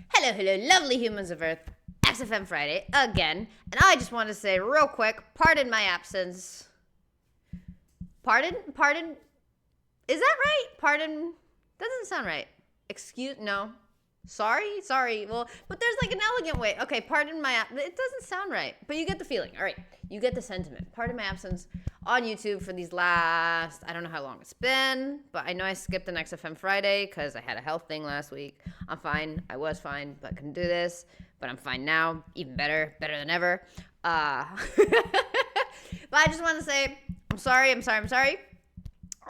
Hello, hello, lovely humans of Earth. XFM Friday again. And I just want to say real quick, pardon my absence. Pardon? Is that right? Pardon? Doesn't sound right. Excuse? No. Sorry. Well, but there's like an elegant way. Okay, pardon my it doesn't sound right, but you get the feeling. All right, you get the sentiment. Pardon my absence on YouTube for these last, I don't know how long it's been, but I know I skipped an XFM Friday because I had a health thing last week. I'm fine. I was fine, but couldn't do this. But I'm fine now. Even better than ever. But I just want to say, I'm sorry.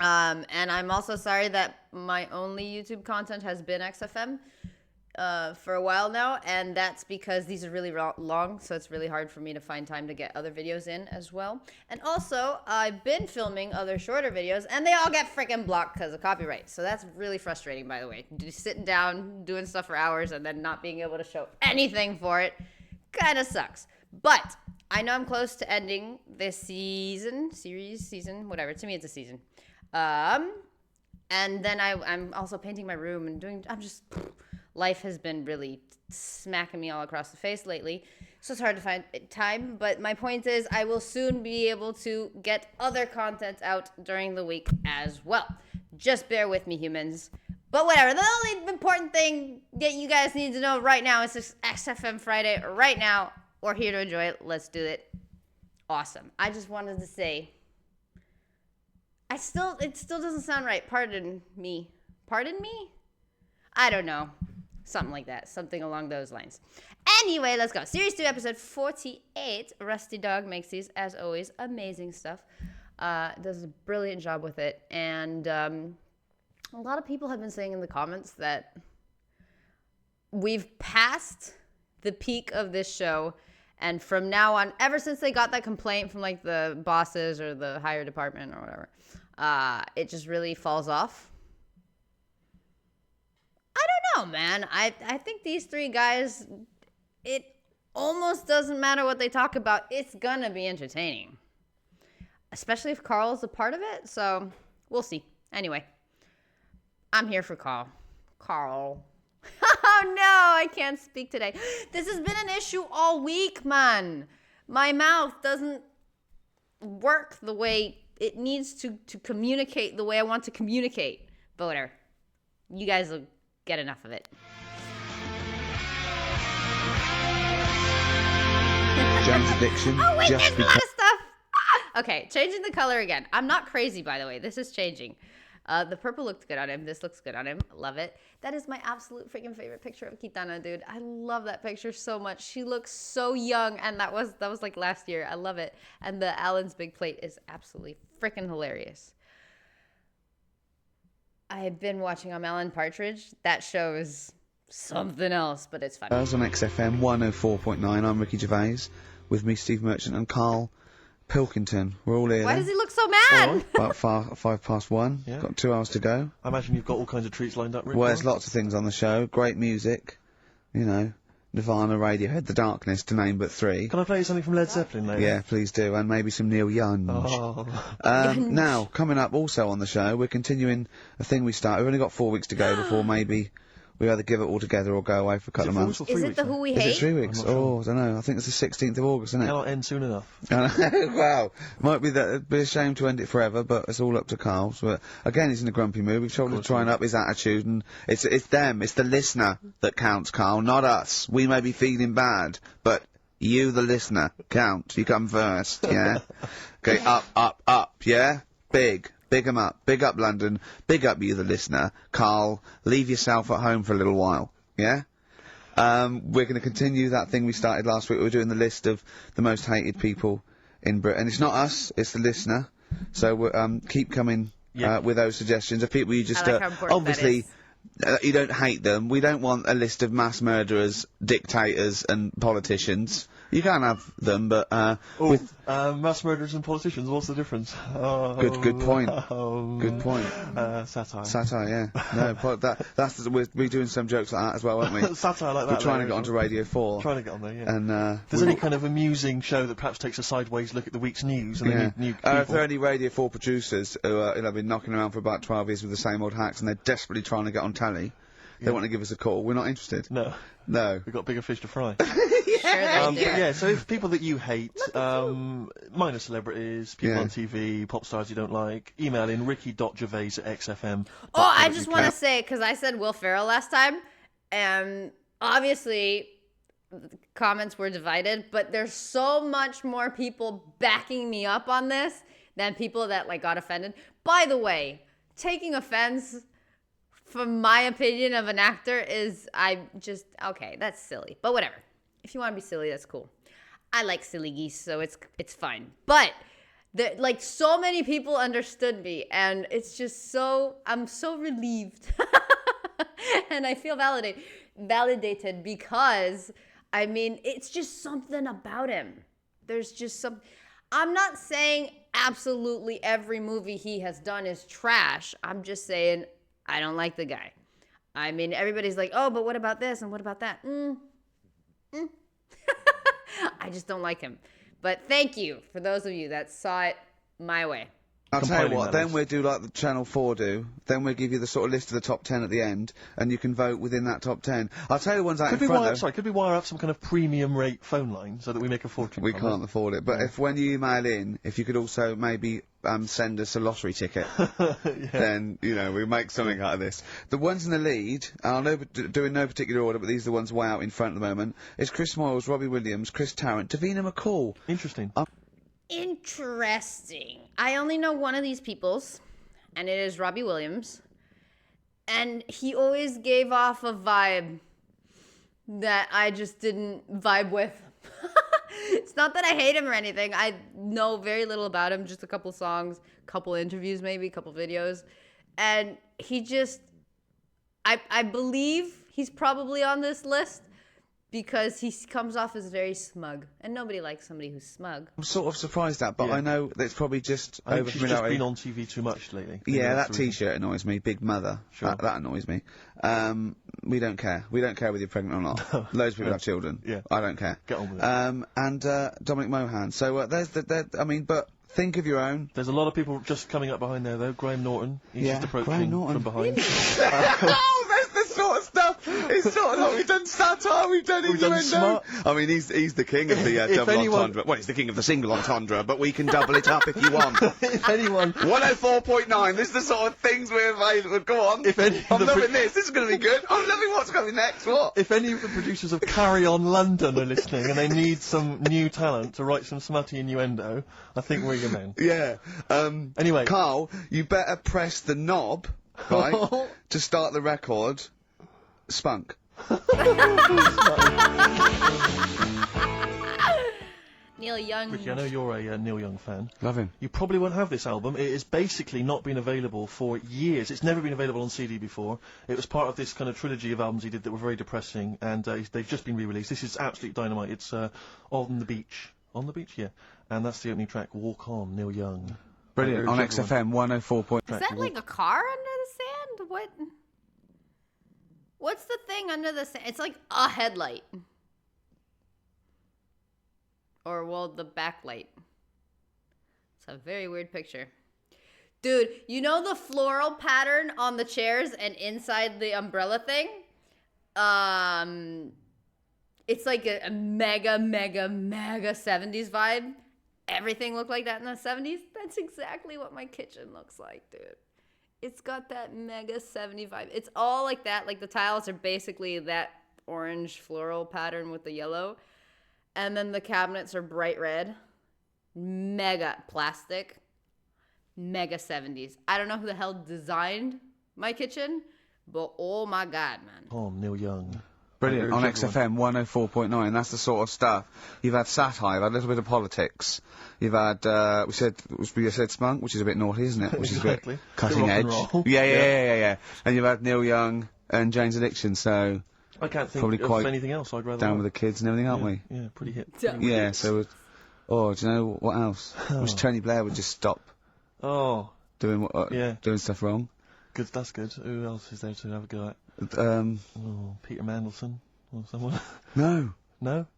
And I'm also sorry that my only YouTube content has been XFM for a while now, and that's because these are really long, so it's really hard for me to find time to get other videos in as well. And also, I've been filming other shorter videos, and they all get freaking blocked because of copyright. So that's really frustrating, by the way. Just sitting down, doing stuff for hours, and then not being able to show anything for it kind of sucks. But I know I'm close to ending this season, whatever. To me, it's a season. And then I'm also painting my room and life has been really smacking me all across the face lately, so it's hard to find time. But my point is, I will soon be able to get other content out during the week as well. Just bear with me, humans. But whatever, the only important thing that you guys need to know right now is this XFM Friday right now. We're here to enjoy it. Let's do it. Awesome. I just wanted to say, it still doesn't sound right. Pardon me? I don't know. Something like that. Something along those lines. Anyway, let's go. Series 2, episode 48. Rusty Dog makes these, as always, amazing stuff. Does a brilliant job with it. And a lot of people have been saying in the comments that we've passed the peak of this show. And from now on, ever since they got that complaint from like the bosses or the higher department or whatever, it just really falls off. I don't know, man. I think these three guys, it almost doesn't matter what they talk about. It's gonna be entertaining. Especially if Carl's a part of it. So, we'll see. Anyway, I'm here for Carl. Oh, no, I can't speak today. This has been an issue all week, man. My mouth doesn't work the way it needs to communicate the way I want to communicate. But whatever. You guys will get enough of it. James addiction. Oh, wait, there's a lot of stuff. Okay, changing the color again. I'm not crazy, by the way. This is changing. The purple looked good on him. This looks good on him. Love it. That is my absolute freaking favorite picture of Kitana, dude. I love that picture so much. She looks so young, and that was like last year. I love it. And the Alan's big plate is absolutely freaking hilarious. I've been watching Alan Partridge. That show is something else, but it's fun. I was on XFM 104.9. I'm Ricky Gervais, with me, Steve Merchant, and Carl Pilkington. We're all here. Why does he look so mad? About 1:05. Yeah. Got 2 hours to go. I imagine you've got all kinds of treats lined up, Rick. Well, there's lots of things on the show. Great music. You know, Nirvana, Radiohead, The Darkness, to name but 3. Can I play you something from Led Zeppelin later? Yeah, please do. And maybe some Neil Young. Now, coming up also on the show, we're continuing a thing we started. We've only got 4 weeks to go before maybe we either give it all together or go away for a couple of months. Is it the Who We Hate? Is it 3 weeks? Oh, I don't know. I think it's the 16th of August, isn't it? It'll end soon enough. Wow. Might be that. It'd be a shame to end it forever, but it's all up to Carl. But again, he's in a grumpy mood. We've tried to try and up his attitude, and it's them. It's the listener that counts, Carl, not us. We may be feeling bad, but you, the listener, count. You come first, yeah? Okay, up, yeah? Big 'em up. Big up London. Big up you, the listener. Carl, leave yourself at home for a little while, yeah? We're going to continue that thing we started last week. We're doing the list of the most hated people in Britain. It's not us, it's the listener. So we'll, keep coming with those suggestions of people you just... obviously, you don't hate them. We don't want a list of mass murderers, dictators and politicians. You can't have them, but mass murderers and politicians. What's the difference? Good point. Good point. Satire. Satire, yeah. No, we're doing some jokes like that as well, aren't we? Satire like that. We're trying to get onto Radio 4. Trying to get on there, yeah. And if there's any kind of amusing show that perhaps takes a sideways look at the week's news, and they need people. If there are any Radio 4 producers who have been knocking around for about 12 years with the same old hacks, and they're desperately trying to get on telly, they want to give us a call. We're not interested. No. No. We've got bigger fish to fry. Sure they do. Yeah, so if people that you hate, minor celebrities, people on TV, pop stars you don't like, email in ricky.gervais@xfm. Oh, I just want to say, because I said Will Ferrell last time, and obviously comments were divided, but there's so much more people backing me up on this than people that like got offended. By the way, taking offense from my opinion of an actor is, okay, that's silly, but whatever. If you want to be silly, that's cool. I like silly geese, so it's fine. But like so many people understood me, and it's just I'm so relieved. And I feel validated because, I mean, it's just something about him. There's just I'm not saying absolutely every movie he has done is trash. I'm just saying I don't like the guy. I mean, everybody's like, oh, but what about this and what about that? I just don't like him. But thank you for those of you that saw it my way. I'll tell you what, then we'll do like the Channel 4 do, then we'll give you the sort of list of the top 10 at the end, and you can vote within that top 10. I'll tell you the ones out in front though. Could we wire up some kind of premium rate phone line so that we make a fortune? We can't afford it, but if when you email in, if you could also maybe send us a lottery ticket, then, you know, we make something out of this. The ones in the lead, I'll do in no particular order, but these are the ones way out in front at the moment, is Chris Moyles, Robbie Williams, Chris Tarrant, Davina McCall. Interesting. Interesting. I only know one of these peoples, and it is Robbie Williams. And he always gave off a vibe that I just didn't vibe with. It's not that I hate him or anything. I know very little about him, just a couple songs, couple interviews maybe, couple videos. And he just, I believe he's probably on this list because he comes off as very smug, and nobody likes somebody who's smug. I'm sort of surprised at, but I know that it's probably just I think she's just been on TV too much lately. Yeah, that T-shirt annoys me. Big Mother. Sure. That annoys me. We don't care. We don't care whether you're pregnant or not. Loads of people have children. Yeah. I don't care. Get on with it. And Dominic Mohan. So there's I mean, but think of your own. There's a lot of people just coming up behind there, though. Graham Norton. He's just approaching from behind. Oh, there's this sort of stuff. It's sort of like we've done satire, we've done innuendo. I mean, he's the king of the double entendre. Well, he's the king of the single entendre, but we can double it up if you want. If anyone... 104.9, this is the sort of things we're available. Go on. I'm loving this. This is going to be good. I'm loving what's coming next. What? If any of the producers of Carry On London are listening and they need some new talent to write some smutty innuendo, I think we're your men. Yeah. Anyway. Carl, you better press the knob, right, to start the record. Spunk. Neil Young. Ricky, I know you're a Neil Young fan. Love him. You probably won't have this album. It has basically not been available for years. It's never been available on CD before. It was part of this kind of trilogy of albums he did that were very depressing, and they've just been re-released. This is absolute dynamite. It's On the Beach. On the Beach, yeah. And that's the opening track, Walk On, Neil Young. Brilliant. On XFM 104. Is that like a car under the sand? What? What's the thing under the sand? It's like a headlight. Or, well, the backlight. It's a very weird picture. Dude, you know the floral pattern on the chairs and inside the umbrella thing? It's like a mega 70s vibe. Everything looked like that in the 70s. That's exactly what my kitchen looks like, dude. It's got that mega 70s vibe. It's all like that. Like the tiles are basically that orange floral pattern with the yellow. And then the cabinets are bright red. Mega plastic. Mega 70s. I don't know who the hell designed my kitchen, but oh my God, man. Oh, Neil Young. Brilliant. On XFM 104.9. That's the sort of stuff. You've had satire, you've had a little bit of politics. You've had, we said spunk, which is a bit naughty, isn't it? Which is a bit cutting edge. Yeah. And you've had Neil Young and Jane's Addiction, so... I can't think of anything else I'd rather down with the kids and everything, aren't we? Yeah, pretty hip. Yeah, so... do you know what else? Wish Tony Blair would just stop doing stuff wrong. Good, that's good. Who else is there to have a go at? Peter Mandelson or someone. No,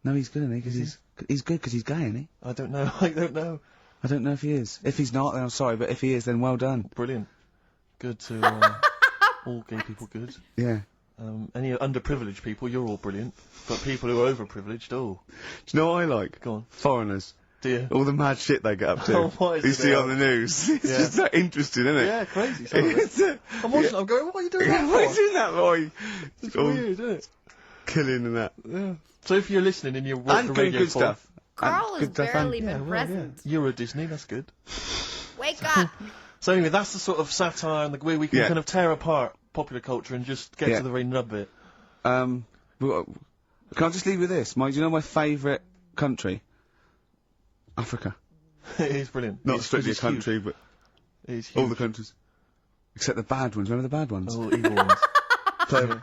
he's good, isn't he? Because he's good because he's gay, isn't he? I don't know. I don't know if he is. If he's not, then I'm sorry, but if he is, then well done. Brilliant. Good to all gay people. Good. Yeah. Any underprivileged people, you're all brilliant. But people who are overprivileged, oh. Do you know what I like? Go on. Foreigners. Do you? All the mad shit they get up to. Oh, what is you it see now? on the news. It's just that interesting, isn't it? Yeah, crazy. Some of it. I'm watching it, I'm going, what are you doing that What are you for? doing that boy? It's weird, isn't it? Killing and that. Yeah. So if you're listening and you're And the doing radio good for, stuff. Carl has Good stuff, barely and- been present. Euro Disney, that's good. Wake up! So anyway, that's the sort of satire and the way we can Yeah. kind of tear apart popular culture and just get Yeah. to the very nub bit. Can I just leave with this? Do you know my favourite country? Africa. It is brilliant. Not It's- strictly a it's huge. country, but It is all huge. the countries. Except the bad ones. Remember the bad ones? All evil ones. So,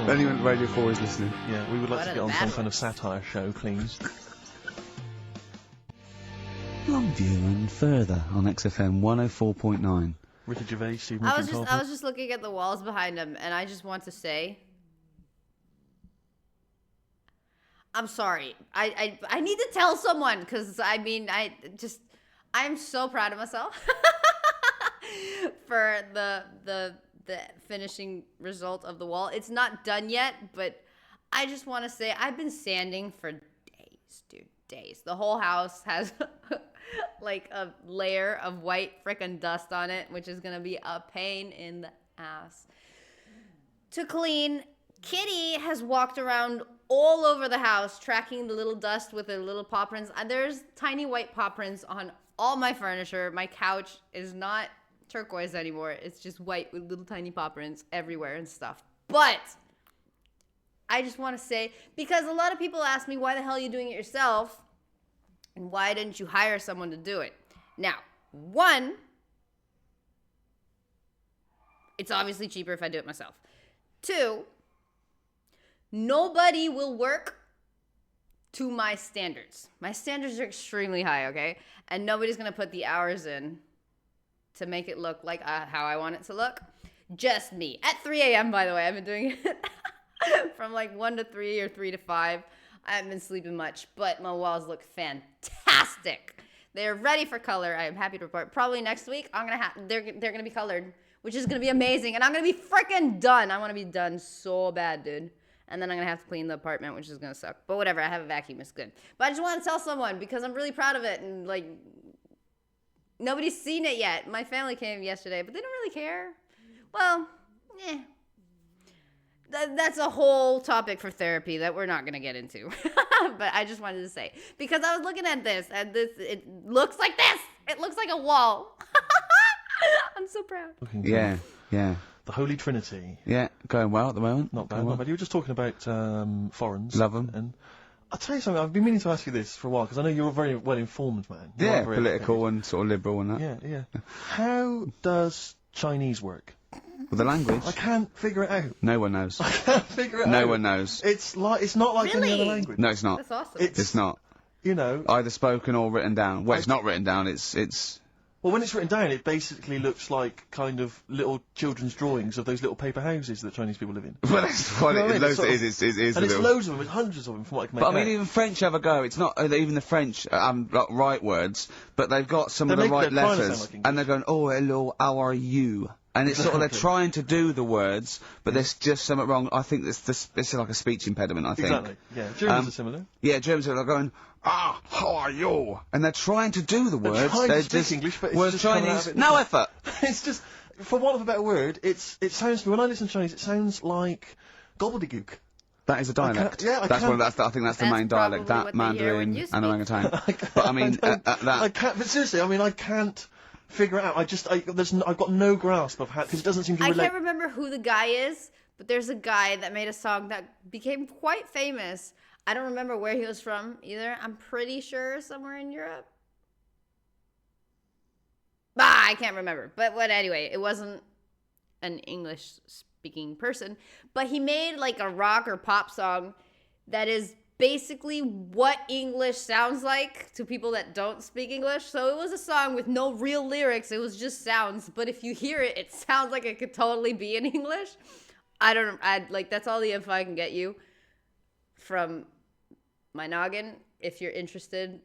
anyone at Radio 4 is listening. Yeah, we would like What to are get the on bad some kind of ones? satire show, please. Longview and further on XFM 104.9. Richard Gervais, Stephen I was Crawford. just looking at the walls behind him, and I just want to say, I'm sorry. I need to tell someone, because I'm so proud of myself for the finishing result of the wall. It's not done yet, but I just want to say I've been sanding for days, dude, days. The whole house has like a layer of white frickin' dust on it, which is gonna be a pain in the ass to clean. Kitty has walked around all over the house tracking the little dust with her little paw prints. There's tiny white paw prints on all my furniture. My couch is not turquoise anymore. It's just white with little tiny paw prints everywhere and stuff. But I just want to say, because a lot of people ask me, why the hell are you doing it yourself? And why didn't you hire someone to do it? Now, one, it's obviously cheaper if I do it myself. Two, nobody will work to my standards. My standards are extremely high, okay? And nobody's going to put the hours in to make it look like how I want it to look. Just me. At 3 a.m., by the way. I've been doing it from like 1 to 3 or 3 to 5. I haven't been sleeping much, but my walls look fantastic. They're ready for color. I am happy to report. Probably next week, they're gonna be colored, which is gonna be amazing, and I'm gonna be freaking done. I want to be done so bad, dude. And then I'm gonna have to clean the apartment, which is gonna suck. But whatever, I have a vacuum. It's good. But I just want to tell someone because I'm really proud of it, and like nobody's seen it yet. My family came yesterday, but they don't really care. Well, that's a whole topic for therapy that we're not going to get into. But I just wanted to say, because I was looking at this, and it looks like this. It looks like a wall. I'm so proud. Yeah, yeah. The Holy Trinity. Yeah, going well at the moment. Not bad, Going not well. bad. You were just talking about foreigners. Love 'em. And I'll tell you something, I've been meaning to ask you this for a while, because I know you're a very well-informed man. You Yeah, are very political and sort of liberal and that. educated. Yeah. How does Chinese work? With the language, I can't figure it out. no one knows. I can't figure it out. No one knows. It's not like any other Really? language. No, it's not. That's awesome. It's not. You know, Either spoken or written down. Well, it's not written down, it's... well, when it's written down, it basically looks like kind of little children's drawings of those little paper houses that Chinese people live in. Well, that's what You know what I it mean? is. It's It sort is a And it's little... loads of them, it's hundreds of them from what I can make But I out. mean, even French have a go. It's not even the French like, right words, but they've got some of They're the right trying to sound letters, like English. and they're going, "Oh, hello, how are you?" And it's sort of they're trying to do the words, but there's just something wrong. I think this is like a speech impediment. I think. Exactly, yeah. Germans are similar. Yeah, Germans are going, how are you? And they're trying to do the words. trying to They're speak just English, but it's words just coming out Chinese. of it. No effort. It's just, for want of a better word, it sounds to me, when I listen to Chinese, it sounds like gobbledygook. That is a dialect. yeah, I that's can't- one. I think that's the That's main dialect. probably That what they hear when Mandarin you and speak. orangutan. But I mean, I that. can't, but seriously, I mean, I can't figure it out. I've got no grasp of how, because it doesn't seem to I relate. can't remember who the guy is, but there's a guy that made a song that became quite famous. I don't remember where he was from either. I'm pretty sure somewhere in Europe. I can't remember. But anyway, it wasn't an English-speaking person. But he made like a rock or pop song that is basically what English sounds like to people that don't speak English. So it was a song with no real lyrics. It was just sounds. But if you hear it, it sounds like it could totally be in English. That's all the info I can get you from my noggin. If you're interested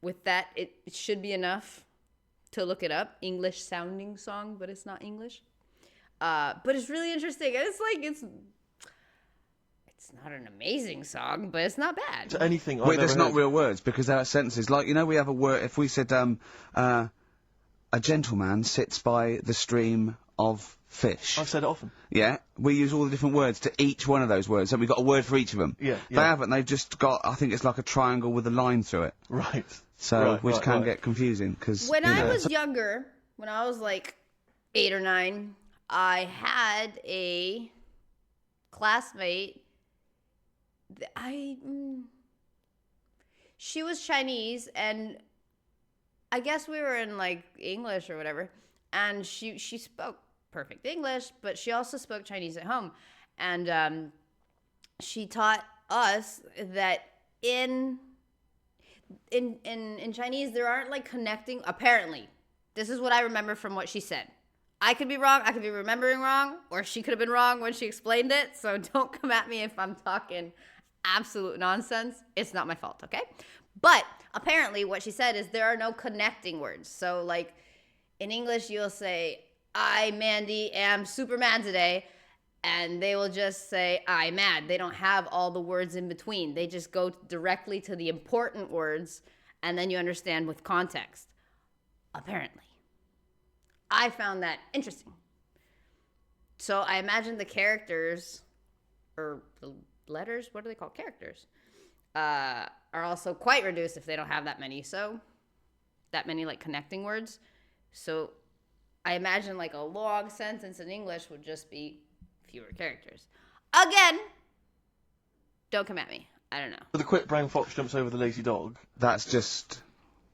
with that, it should be enough to look it up. English sounding song, but it's not English. But it's really interesting. And it's not an amazing song, but it's not bad. So anything. Wait, I've there's ever not heard. real words because there are sentences. Like, you know, we have a word. If we said, a gentleman sits by the stream of fish. I've said it often. Yeah, we use all the different words to each one of those words, so we've got a word for each of them. Yeah, They yeah. haven't, they've just got, I think it's like a triangle with a line through it. Right. So, Right, which right, can right. get confusing, because... When I was younger, when I was like 8 or 9, I had a classmate. She was Chinese, and I guess we were in like English or whatever, and she spoke perfect English, but she also spoke Chinese at home, and she taught us that in Chinese there aren't like connecting. Apparently, this is what I remember from what she said. I could be wrong. I could be remembering wrong, or she could have been wrong when she explained it. So don't come at me if I'm talking absolute nonsense. It's not my fault, okay? But apparently what she said is there are no connecting words. So like in English, you'll say, I, Mandy, am super mad today. And they will just say, I mad. They don't have all the words in between. They just go directly to the important words, and then you understand with context. Apparently. I found that interesting. So I imagine the characters, or the letters, what are they called? Characters, are also quite reduced if they don't have that many like connecting words. So I imagine like a long sentence in English would just be fewer characters. Again, don't come at me. I don't know. So the quick brown fox jumps over the lazy dog. That's just...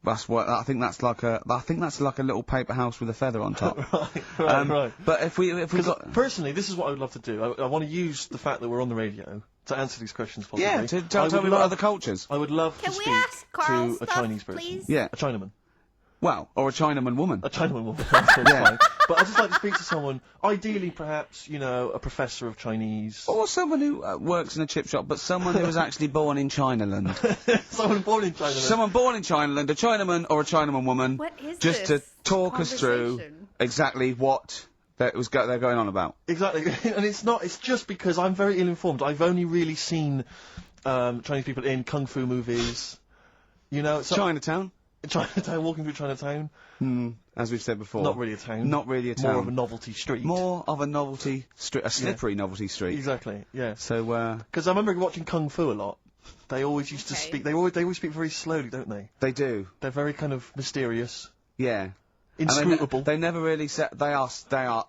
That's what I think. That's like a little paper house with a feather on top. Right. But if we got Personally, this is what I would love to do. I want to use the fact that we're on the radio to answer these questions possibly. yeah, to tell me about other cultures. I would love Can to we speak ask Carl to a stuff, Chinese person. please? Yeah, A Chinaman. well, or a Chinaman woman. A Chinaman woman. That's fine. But I'd just like to speak to someone, ideally perhaps, you know, a professor of Chinese. Or someone who works in a chip shop, but someone who was actually born in Chinaland. Someone born in China. Someone born in Chinaland, a Chinaman or a Chinaman woman. What is just this to talk us through conversation? exactly what they're going on about. Exactly. And it's just because I'm very ill-informed. I've only really seen Chinese people in kung fu movies. You know, Chinatown. Chinatown, walking through Chinatown. As we've said before. Not really a town. Not really a town. More of a novelty street. More of a novelty street, a slippery novelty street. Exactly, yeah. So, Because I remember watching Kung Fu a lot. They always used to Okay. speak, they always speak very slowly, don't they? they do. They're very kind of mysterious. Yeah. Inscrutable. They never really said, they are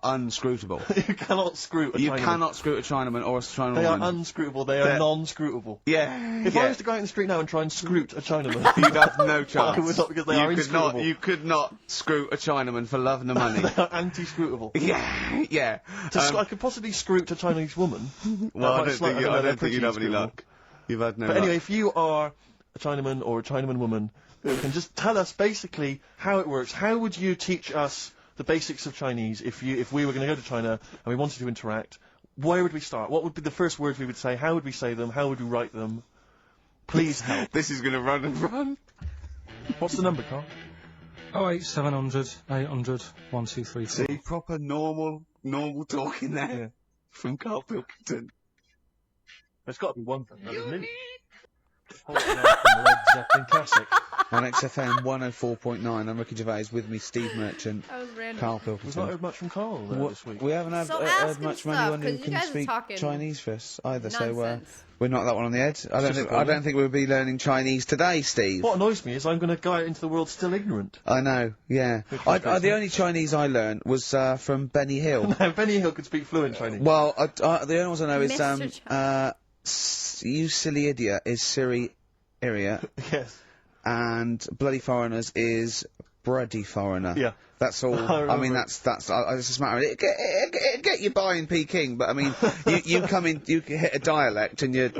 unscrutable. You cannot screw a You Chinaman. cannot screw a Chinaman or a Chinaman They are woman. unscrutable, they are non-scrutable. Yeah. If yeah. I was to go out in the street now and try and scroot a Chinaman, You'd have no chance. I would not, because they are inscrutable. You could not screw a Chinaman for love nor money. They are anti-scrutable. Yeah, yeah. I could possibly scroot a Chinese woman. Well, I That don't might think, slightly- I they're don't think pretty you'd have any inscrutable. luck. You've had no But luck. anyway, if you are a Chinaman or a Chinaman woman, who can just tell us basically how it works, how would you teach us the basics of Chinese if we were going to go to China and we wanted to interact? Where would we start? What would be the first words we would say? How would we say them? How would we write them? Please help. This is going to run and run. What's the number, Carl? 08700 800 1234. See, proper normal talking there. Yeah. From Carl Pilkington. There's got to be one thing. Led Zeppelin classic. On XFM 104.9, I'm Ricky Gervais, with me Steve Merchant, That was random. Carl We've not Pilkington. heard much from Carl this week. We haven't So heard ask him much from stuff, anyone who 'cause you can guys are speak talking Chinese for us either, so nonsense. we're not that one on the edge. I just don't think we'll be learning Chinese today, Steve. What annoys me is I'm going to go out into the world still ignorant. I know, yeah. Which The frustrates me. only Chinese I learned was from Benny Hill. Now, Benny Hill could speak fluent Chinese. Well, the only ones I know is Mr. you silly idiot is Siri Iria, Yes. and bloody foreigners is bloody foreigner. Yeah. That's all. I I mean, remember. it's just a matter of it. Get you by in Peking, but I mean, you come in, you hit a dialect, and you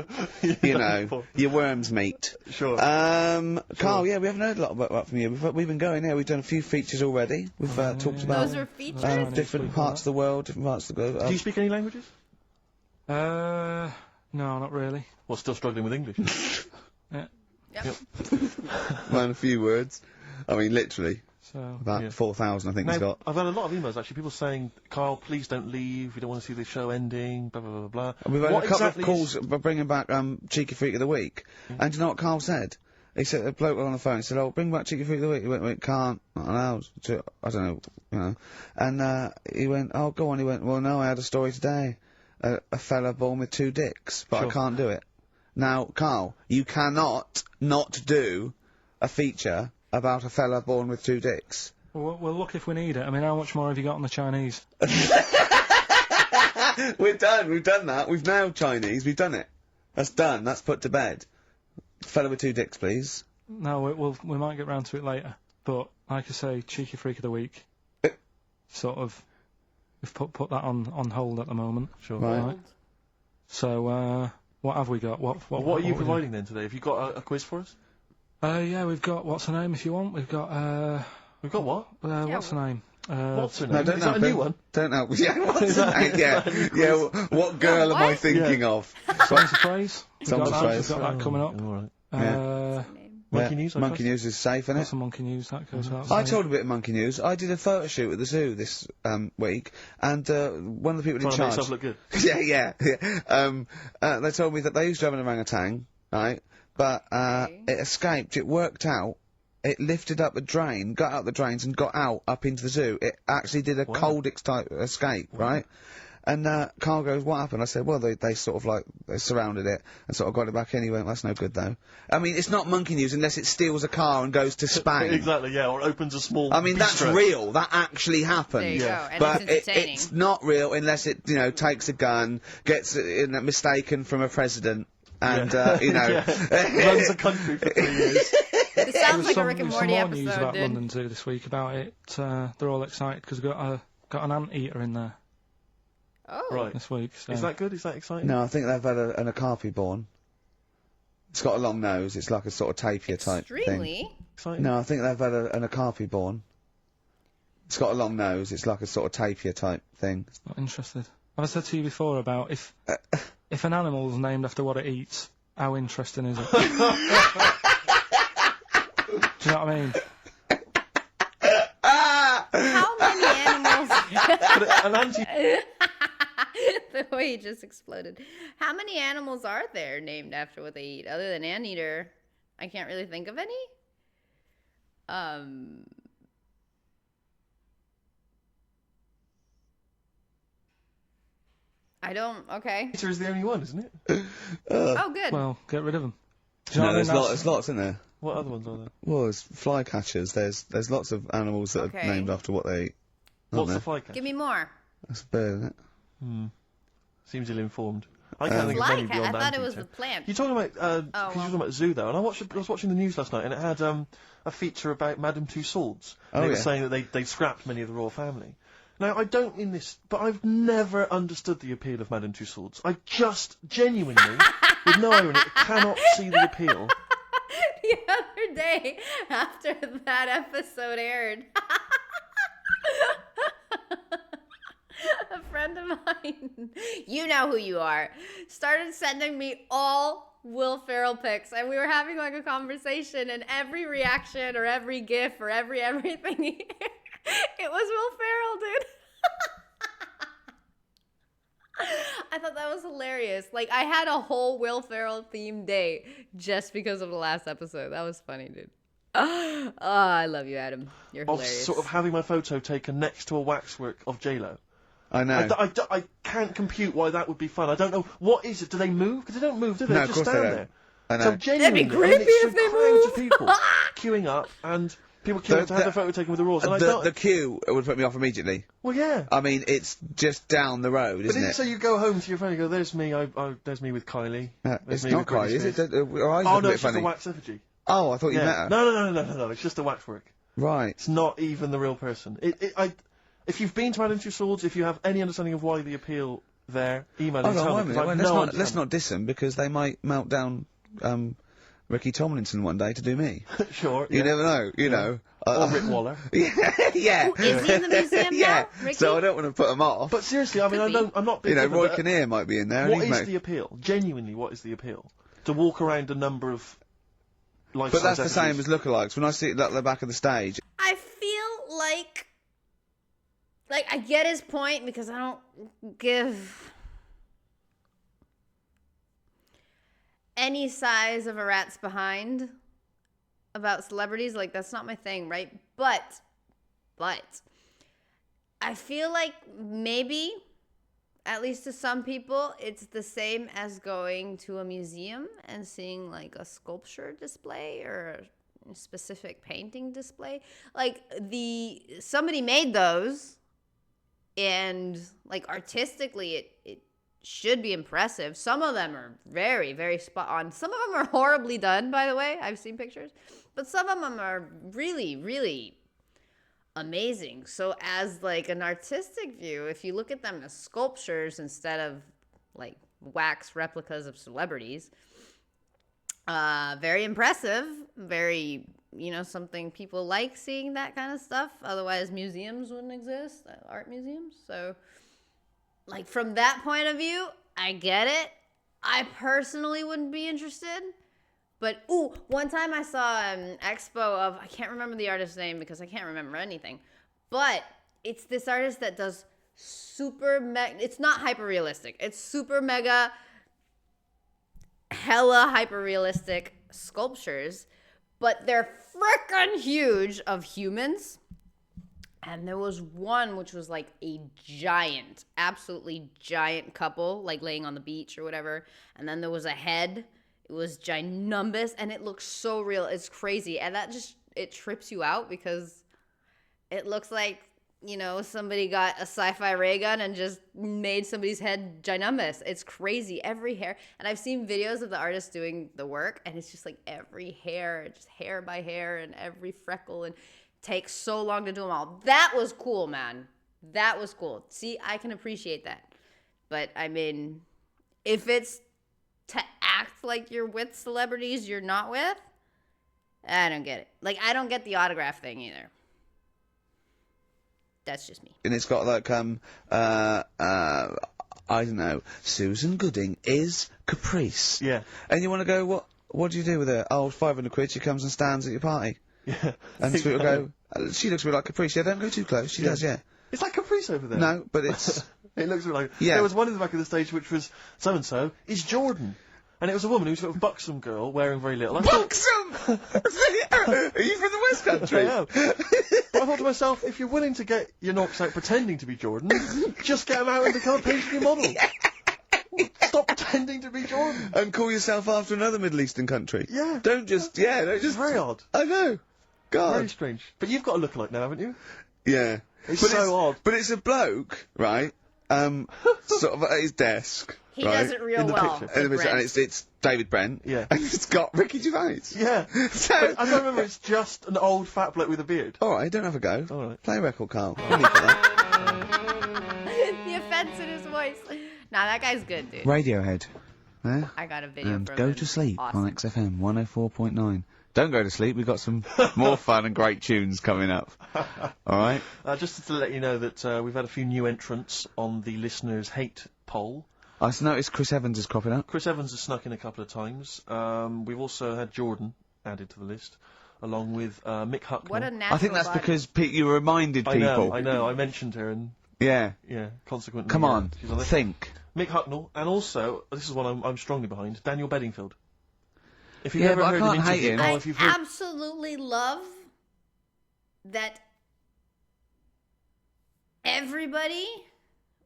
know, your worms meet. Sure. Carl, yeah, we haven't heard a lot about from you. We've been going here. We've done a few features already. We've talked about Those are features? different parts of the world, different parts of the globe. Do you speak any languages? No, not really. Well, still struggling with English. Yeah. Yep. Man, a few words. I mean, literally. So About 4,000, I think he's Now, got. I've had a lot of emails actually. People saying, "Carl, please don't leave. We don't want to see the show ending." Blah blah blah blah. And we've had What a couple exactly of calls about bringing back Cheeky Freak of the Week. And do you know what Carl said? He said, a bloke on the phone said, "Oh, bring back Cheeky Freak of the Week." He went, "Can't, not allowed." I don't know, you know. And he went, "Oh, go on." He went, "Well, no, I had a story today. A fella born with 2 dicks, but I can't do it." Now, Carl, you cannot not do a feature about a fella born with 2 dicks. we'll look if we need it. I mean, how much more have you got on the Chinese? We're done. We've done that. We've nailed Chinese. We've done it. That's done. That's put to bed. Fella with 2 dicks, please. No, we might get round to it later. But like I say, Cheeky Freak of the Week. Sort of, we've put that on hold at the moment. Sure. Right. So what have we got? What What are you providing then today? Have you got a quiz for us? Yeah, we've got what's her name if you want. We've got We've got what? what's her name? What's her name? No, don't Is that a new one? Don't know. Yeah, what's her name? Yeah. What girl am I thinking of? Someone's phrase. Someone's phrase. We've got that coming up. All right. Monkey News. I Monkey trust? News is safe, isn't That's it? a Monkey News that goes out. I told a bit of Monkey News. I did a photo shoot at the zoo this week, and one of the people in Trying to make charge. yourself look good. yeah. They told me that they used to have an orangutan, right? But it escaped. It worked out. It lifted up a drain, got out the drains, and got out up into the zoo. It actually did a cold type escape, right? And Carl goes, "What happened?" I said, "Well, they sort of like they surrounded it and sort of got it back in." He went, "That's no good though." I mean, it's not Monkey News unless it steals a car and goes to Spain. Exactly, yeah, or opens a small. I mean, that's bistro. real. That actually happened. There you go. And But it's entertaining. it's not real unless it, you know, takes a gun, gets mistaken from a president, and you know, runs a country for 3 years. This sounds like a Rick and There's Morty some more news episode, about dude. London Zoo this week about it. They're all excited because we've got an anteater in there Oh. Right. this week. So. Is that good? Is that exciting? No, I think they've had an okapi born. It's got a long nose. It's like a sort of tapir type thing. Extremely. Exciting. No, I think they've had an okapi born. It's got a long nose. It's like a sort of tapir type thing. Not interested. Have I said to you before about if an animal's named after what it eats, how interesting is it? Do you know what I mean? How many animals? An anti. The way he just exploded. How many animals are there named after what they eat? Other than anteater, I can't really think of any. I don't. Okay. Peter is the only one, isn't it? Oh, good. Well, get rid of them. Do you know No, what I mean? there's lots in there. What other ones are there? Well, there's flycatchers. There's lots of animals that Okay. are named after what they eat. aren't What's the there? flycat? Give me more. That's a bird, isn't it? Seems ill-informed. I can't think of any Flycat. I beyond thought it was anteater. the plant. You're talking about, because well. you're talking about zoo though, and I was watching the news last night, and it had a feature about Madame Tussauds. And Oh, it was yeah. saying that they scrapped many of the royal family. Now, I don't in this, but I've never understood the appeal of Madame Tussauds. I just genuinely, with no irony, cannot see the appeal. The other day, after that episode aired, a friend of mine, you know who you are, started sending me all Will Ferrell pics, and we were having like a conversation, and every reaction or every gif or everything, it was Will Ferrell, dude. I thought that was hilarious. Like, I had a whole Will Ferrell themed day just because of the last episode. That was funny, dude. Oh, I love you, Adam. You're Of hilarious. sort of having my photo taken next to a waxwork of J-Lo. I know. I can't compute why that would be fun. I don't know. What is it? Do they move? Because they don't move, do they? No, They of just course they stand don't. there. I know. So genuinely, That'd be creepy it's if they crowds of move. people queuing up, and people queuing up to have their photo taken with the royals. And I the don't. queue would put me off immediately. Well, yeah. I mean, it's just down the road, But isn't it? so you go home to your friend and go, "There's me. There's me with Kylie. There's It's me not with Britney quite, is it? Spears." Her eyes Oh look no, a bit it's just funny. a wax effigy. Oh, I thought you met Yeah. her. No. It's just a waxwork. Right. It's not even the real person. If you've been to Madame Tussauds, if you have any understanding of why the appeal there, email Hold and on, tell wait a me, minute. 'cause I've Well, no let's understanding. not diss them because they might melt down Ricky Tomlinson one day to do me. Sure. You yeah. never know, you know. Or Rick Waller. yeah. Is he in the museum yeah. now, Ricky? So I don't want to put them off. But seriously, I mean, I'm not being you know, flippant, Roy but, Kinnear might be in there. and what he'd is make- the appeal? Genuinely, what is the appeal? To walk around a number of life-size But that's the same effigies. as lookalikes. When I see it at the back of the stage, I feel like I get his point because I don't give any size of a rat's behind about celebrities. Like, that's not my thing, right? But I feel like maybe, at least to some people, it's the same as going to a museum and seeing like a sculpture display or a specific painting display. Like, somebody made those, and like artistically it should be impressive. Some of them are very, very spot on. Some of them are horribly done, by the way. I've seen pictures. But some of them are really, really amazing. So as like an artistic view, if you look at them as sculptures instead of like wax replicas of celebrities, very impressive. Very, something people like seeing that kind of stuff. Otherwise, museums wouldn't exist, art museums. So like, from that point of view, I get it. I personally wouldn't be interested. But, one time I saw an expo of, I can't remember the artist's name because I can't remember anything. But it's this artist that does it's not hyper-realistic. It's super mega, hella hyper-realistic sculptures. But they're frickin' huge of humans. And there was one which was like a giant, absolutely giant couple, like laying on the beach or whatever. And then there was a head. It was ginormous, and it looks so real. It's crazy. And that it trips you out because it looks like, somebody got a sci-fi ray gun and just made somebody's head ginormous. It's crazy. Every hair. And I've seen videos of the artist doing the work, and it's just like every hair, just hair by hair, and every freckle, and takes so long to do them all. That was cool, man. That was cool. See, I can appreciate that. But, I mean, if it's to act like you're with celebrities you're not with, I don't get it. Like, I don't get the autograph thing either. That's just me. And it's got like I don't know, Susan Gooding is Caprice. Yeah. And you want to go, what do you do with her? Oh, 500 quid, she comes and stands at your party. Yeah. And so it'll go, she looks a bit like Caprice. Yeah, don't go too close. She does, yeah. Is that Caprice over there? No, but it's... It looks a bit like... Yeah. There was one in the back of the stage which was so-and-so is Jordan. And it was a woman who was sort of buxom girl wearing very little. Buxom! Are you from the West Country? I am. But I thought to myself, if you're willing to get your knocks out pretending to be Jordan, just get them out and become a paisley model. Stop pretending to be Jordan. And call yourself after another Middle Eastern country. Yeah. Don't just... Yeah, don't just... Very odd. I know. God. Very strange. But you've got a lookalike now, haven't you? Yeah. It's so odd. But it's a bloke, right? Sort of at his desk. He right? does it real In the well. picture. And it's David Brent. Yeah. And it's got Ricky Gervais. Yeah. So... I don't remember, it's just an old fat bloke with a beard. Alright, don't have a go. All right. Play a record, Carl. I'll leave for that. The offense in his voice. Nah, that guy's good, dude. Radiohead. Yeah? I got a video And from Go him. to Sleep Awesome. on XFM 104.9. Don't go to sleep, we've got some more fun and great tunes coming up. Alright? Just to let you know that we've had a few new entrants on the listeners' hate poll. I noticed Chris Evans is cropping up. Chris Evans has snuck in a couple of times. We've also had Jordan added to the list, along with Mick Hucknall. What a natural I think that's body. because you reminded people. I know, I mentioned her and, Yeah. consequently... Come on, she's on the think. Mick Hucknall, and also, this is one I'm strongly behind, Daniel Bedingfield. If you've Yeah, ever but I heard can't him hate interview, him. or I if you've heard... absolutely love that everybody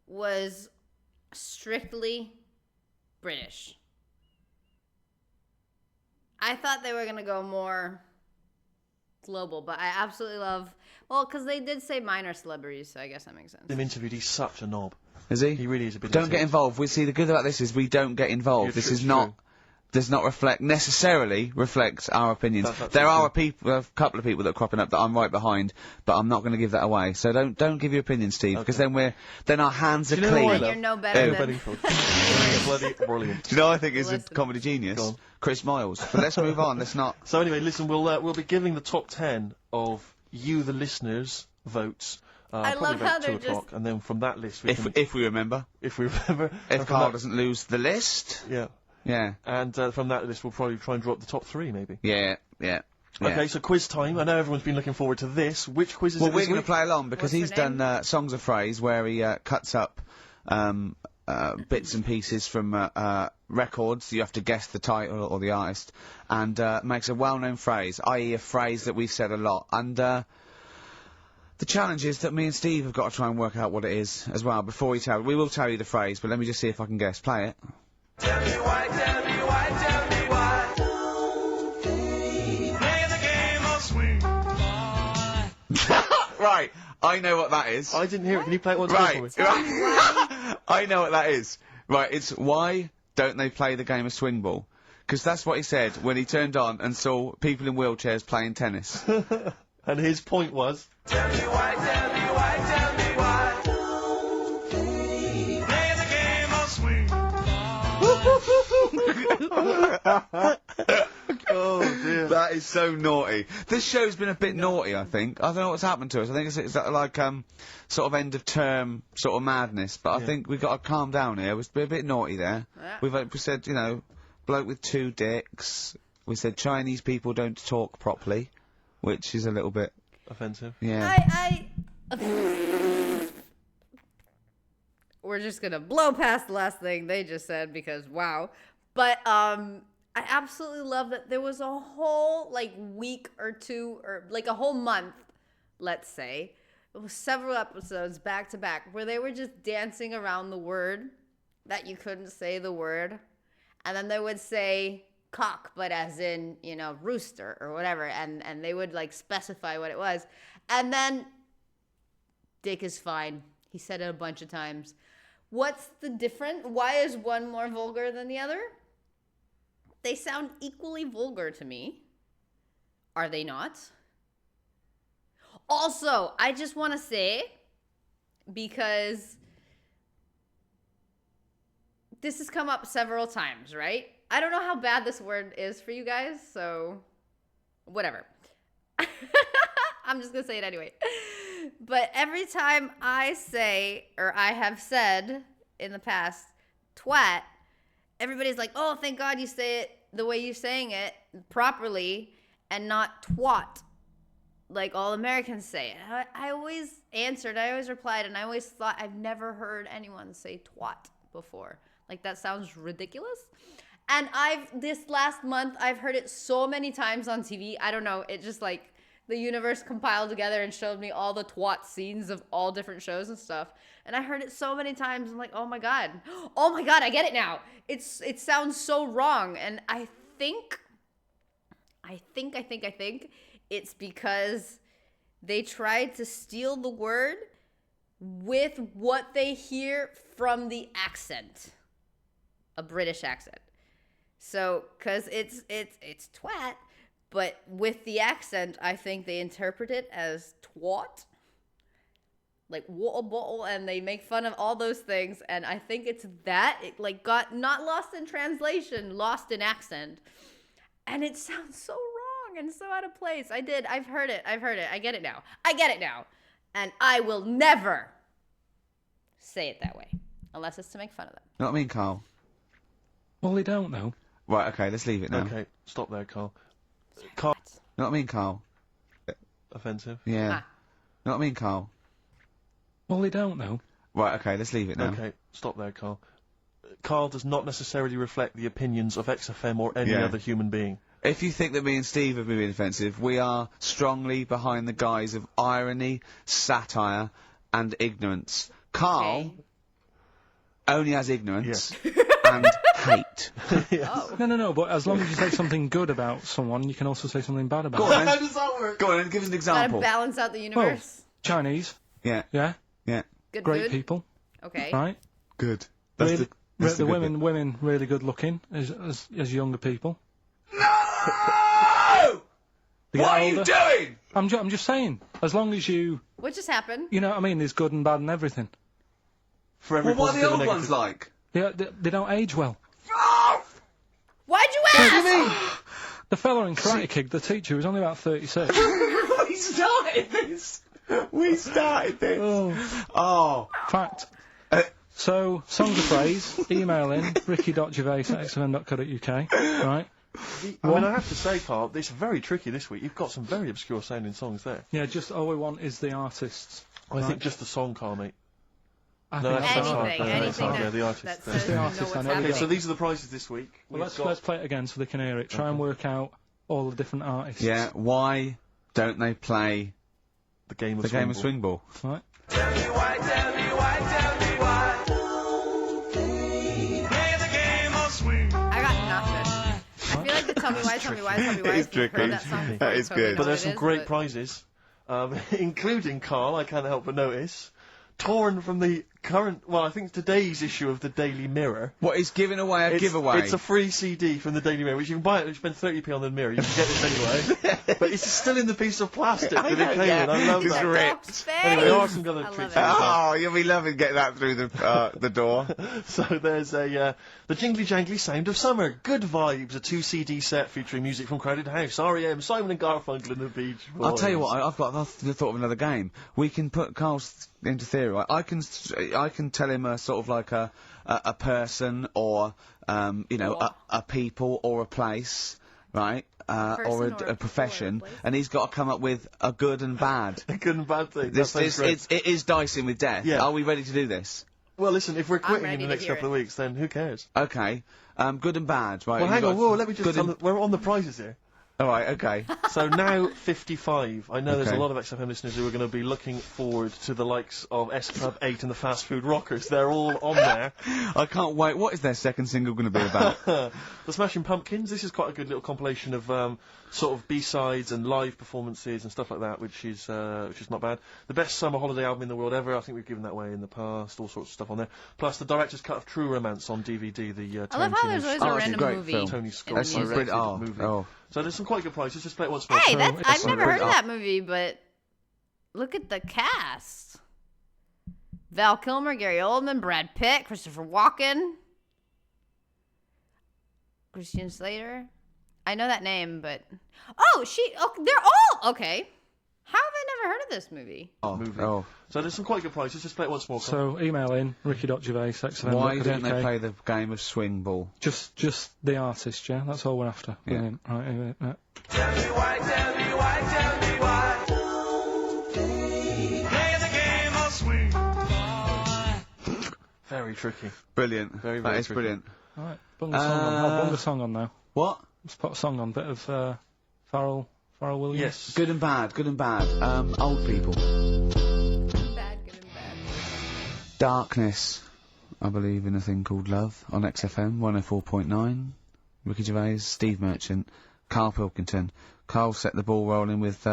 was strictly British. I thought they were going to go more global, but I absolutely love... Well, because they did say minor celebrities, so I guess that makes sense. him interviewed, he's such a knob. Is he? He really is a bit... Don't get involved. We see the good about this is we don't get involved. Yeah, this true, is true. not... Does not necessarily reflect our opinions. There are a couple of people that are cropping up that I'm right behind, but I'm not going to give that away. So don't give your opinion, Steve, because then our hands are Do you know who I clean. love? You're no better than... Bedingfield. Bloody brilliant. Do you know I think is a Listen. comedy genius? Go on. Chris Miles. But let's move on. Let's not... So anyway, listen, we'll be giving the top 10 of you, the listeners, votes. I Probably love how about they're 2 o'clock, and then from that list, we If can, we remember. if we remember, If and from Carl that- doesn't lose the list. yeah, Yeah. and from that list, we'll probably try and drop the top 3, maybe. Yeah. Yeah. Yeah. Okay, so quiz time. I know everyone's been looking forward to this. Which quiz is it Well, we're this going to week? play along because What's he's her name? done Songs of Phrase where he cuts up bits and pieces from records. You have to guess the title or the artist, and makes a well-known phrase, i.e. a phrase that we've said a lot. And the challenge is that me and Steve have got to try and work out what it is as well before we will tell you the phrase, but let me just see if I can guess. Play it. Tell me why, tell me why, tell me why. Play the game of swing. Right, I know what that is. I didn't hear it. Can you play it one time Right, for me? I know what that is. Right, it's why don't they play the game of swing ball? Because that's what he said when he turned on and saw people in wheelchairs playing tennis. And his point was... Tell me why, tell me why, tell me why. Play the game of swing. Oh, dear. That is so naughty. This show's been a bit naughty, I think. I don't know what's happened to us. I think it's like sort of end of term sort of madness. But I think we've got to calm down here. We've been a bit naughty there. Yeah. We said, you know, bloke with 2 dicks. We said Chinese people don't talk properly, which is a little bit, Offensive. yeah. We're just gonna blow past the last thing they just said because wow. But I absolutely love that there was a whole like week or two or like a whole month, let's say. It was several episodes back to back where they were just dancing around the word that you couldn't say the word. And then they would say cock, but as in, you know, rooster or whatever, and they would like specify what it was. And then dick is fine. He said it a bunch of times. What's the difference? Why is one more vulgar than the other? They sound equally vulgar to me. Are they not? Also, I just want to say, because this has come up several times, right? I don't know how bad this word is for you guys, so whatever. I'm just going to say it anyway. But every time I say, or I have said in the past, twat, everybody's like, oh, thank God you say it the way you're saying it properly and not twat, like all Americans say it. I always answered, I always replied, and I always thought I've never heard anyone say twat before. Like, that sounds ridiculous. And this last month, I've heard it so many times on TV. I don't know, it just like, the universe compiled together and showed me all the twat scenes of all different shows and stuff. And I heard it so many times. I'm like, oh my God, I get it now. It sounds so wrong. And I think it's because they tried to steal the word with what they hear from the accent, a British accent. So, cause it's twat. But with the accent, I think they interpret it as twat. Like, water bottle, and they make fun of all those things. And I think it's that. It, like, got not lost in translation, lost in accent. And it sounds so wrong and so out of place. I've heard it. I get it now. And I will never say it that way. Unless it's to make fun of them. You know what I mean, Carl? Well, they don't know. Right, okay, let's leave it now. Okay, stop there, Carl. You know what I mean, Carl? Offensive. Yeah. You know what I mean, Carl? Well, they don't know. Right, okay, let's leave it now. Okay, stop there, Carl. Carl does not necessarily reflect the opinions of XFM or any other human being. If you think that me and Steve have been being offensive, we are strongly behind the guise of irony, satire, and ignorance. Carl only has ignorance and hate. No, but as long as you say something good about someone, you can also say something bad about them. Go on, How then. does that work? Go on, then, give us an Gotta example. balance out the universe. Chinese, Yeah, yeah, Good great food. people, Okay. right? good. Really, that's the good bit. women really good looking as younger people. No! They get What are you older. doing? I'm just saying, as long as you What just happened? know what I mean, there's good and bad and everything. For every Well, what are the positive old and ones negative. like? They don't age well. Why'd you ask? The fella in Karate Kid, the teacher, was only about 36. We started this. Oh. Fact. So, songs of phrase, email in, ricky.gervais@xfm.co.uk, right? I mean, I have to say, Carl, it's very tricky this week. You've got some very obscure sounding songs there. Yeah, just all we want is the artists. I think just the song, Carl, mate. I No, think that's that's hard. anything, No, anything that's hard. Yeah, the that artist. says you know what's I know. Okay, happening. so these are the prizes this week. Well, We've let's play it again so they can hear it. Try and work out all the different artists. Yeah, why don't they play the game of the game of swing ball? Right. Tell me why, tell me why, tell me why. Play the game of swing. I got nothing. I feel like the tell me why, tell me why, tell me why. It is You've heard tricky. that song before, That you is totally good. know But what there's it some is, great but- prizes, including, Carl, I can't help but notice, torn from the current, well, I think today's issue of the Daily Mirror. What, he's giving away a giveaway? It's a free CD from the Daily Mirror, which you can buy it, you spend 30p on the Mirror, you can get this anyway. But it's still in the piece of plastic that it came in, I love Just that. ripped. Anyway, there are some other I love treats. it. Oh, you'll be loving getting that through the door. So there's the Jingly Jangly Sound of Summer, Good Vibes, a 2 CD set featuring music from Crowded House, R.E.M., Simon and Garfunkel and the Beach Boys. I'll tell you what, I've thought of another game. We can put Carl's into theory, right? I can tell him a sort of like a person or a people or a place, right? Or a profession, place. and he's got to come up with a good and bad. A good and bad thing. This That sounds great. it is dicing with death. Yeah. Are we ready to do this? Well, listen, if we're quitting in ready the to next hear couple of weeks, then who cares? Okay. Good and bad, right? Well, hang You've on, got whoa, let me just good tell and- we're on the prizes here. All right, okay. So now 55. I know there's a Okay. lot of XFM listeners who are going to be looking forward to the likes of S Club 8 and the Fast Food Rockers. They're all on there. I can't wait. What is their second single going to be about? The Smashing Pumpkins. This is quite a good little compilation of sort of B-sides and live performances and stuff like that, which is not bad. The best summer holiday album in the world ever. I think we've given that away in the past. All sorts of stuff on there. Plus the director's cut of True Romance on DVD. The I love how there's always Oh, a it's a random great movie. film. Tony in Scott the That's music. brilliant. Oh, movie. oh. So there's some quite good prizes. Just play it once more. Hey, So I've it's never heard of Oh. that movie, but look at the cast. Val Kilmer, Gary Oldman, Brad Pitt, Christopher Walken, Christian Slater. I know that name, but they're all okay. How have I never heard of this movie? movie. Oh. So there's some quite good prizes. Just play it once more. So email in ricky.gervais@xfm.co.uk. Why don't they play the game of swing ball? Just the artist, yeah? That's all we're after. Yeah. Brilliant. Right, Tell me why, tell me why, tell me why. Play the game of swing. Very tricky. Brilliant. Very, That very is tricky. brilliant. Right, bung the song on. I'll bung the song on now. What? Let's put a song on. Bit of Pharrell Williams. Yes. Good and bad. Good and bad. Old people. Bad, good and bad. Darkness. I believe in a thing called Love on XFM 104.9. Ricky Gervais, Steve Merchant, Carl Pilkington. Carl set the ball rolling with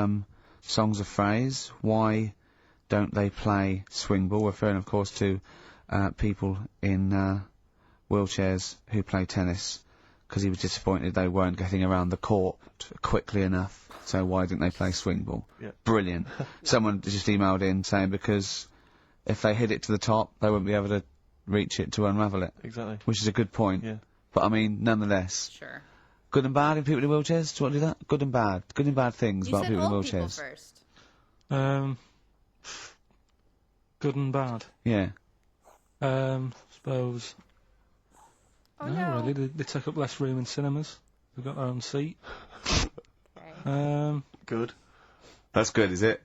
songs of phrase. Why don't they play swing ball? Referring, of course, to people in wheelchairs who play tennis, because he was disappointed they weren't getting around the court quickly enough. So why didn't they play swing ball? Yeah. Brilliant. Someone just emailed in saying because if they hit it to the top, they wouldn't be able to reach it to unravel it, Exactly. which is a good point. Yeah. But I mean, nonetheless, Sure. good and bad in people in wheelchairs. Do you want to do that? Good and bad. Good and bad things You about said people in old people wheelchairs. first. Good and bad. Yeah. Suppose. Oh no, no. really. They take up less room in cinemas. They've got their own seat. Okay. Good. That's good, is it?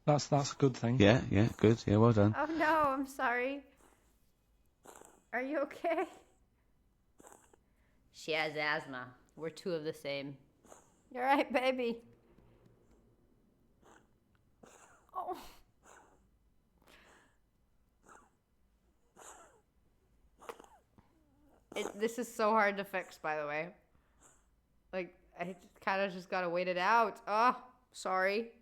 That's a good thing. Yeah, yeah, good. Yeah, well done. Oh no, I'm sorry. Are you okay? She has asthma. We're two of the same. You're right, baby. Oh. This is so hard to fix, by the way. Like, I kind of just gotta wait it out. Oh, sorry.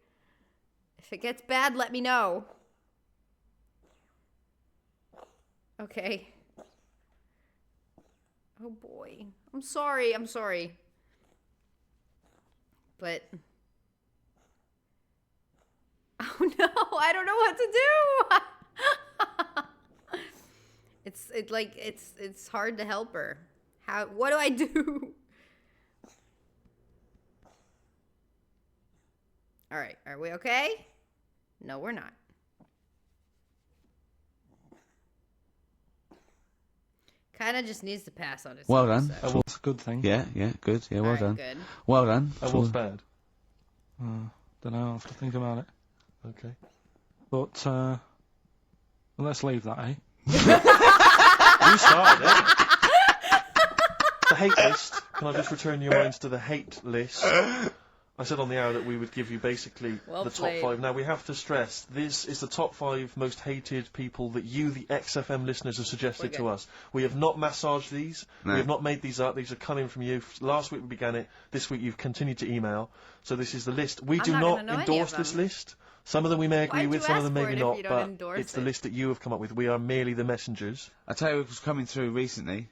If it gets bad, let me know. Okay. Oh boy. I'm sorry. But. Oh no, I don't know what to do. It's hard to help her. What do I do? All right, are we okay? No, we're not. kind of just needs to pass on its Well own, done. so. That was a good thing. Yeah, good. Yeah, well Alright, done. good. Well done. That was bad. Don't know. I'll have to think about it. Okay. But well, let's leave that, eh? You started it. The hate list. Can I just return your minds to the hate list? I said on the hour that we would give you basically Well the top played. 5. Now we have to stress, this is the top 5 most hated people that you, the XFM listeners, have suggested to us. We have not massaged these. No. We have not made these up. These are coming from you. Last week we began it. This week you've continued to email. So this is the list. We I'm do not not gonna know any endorse of this them. list. Some of them we may agree Why'd with, you some of ask them for maybe it if not, you don't but endorse it's the it? list that you have come up with. We are merely the messengers. I tell you who was coming through recently,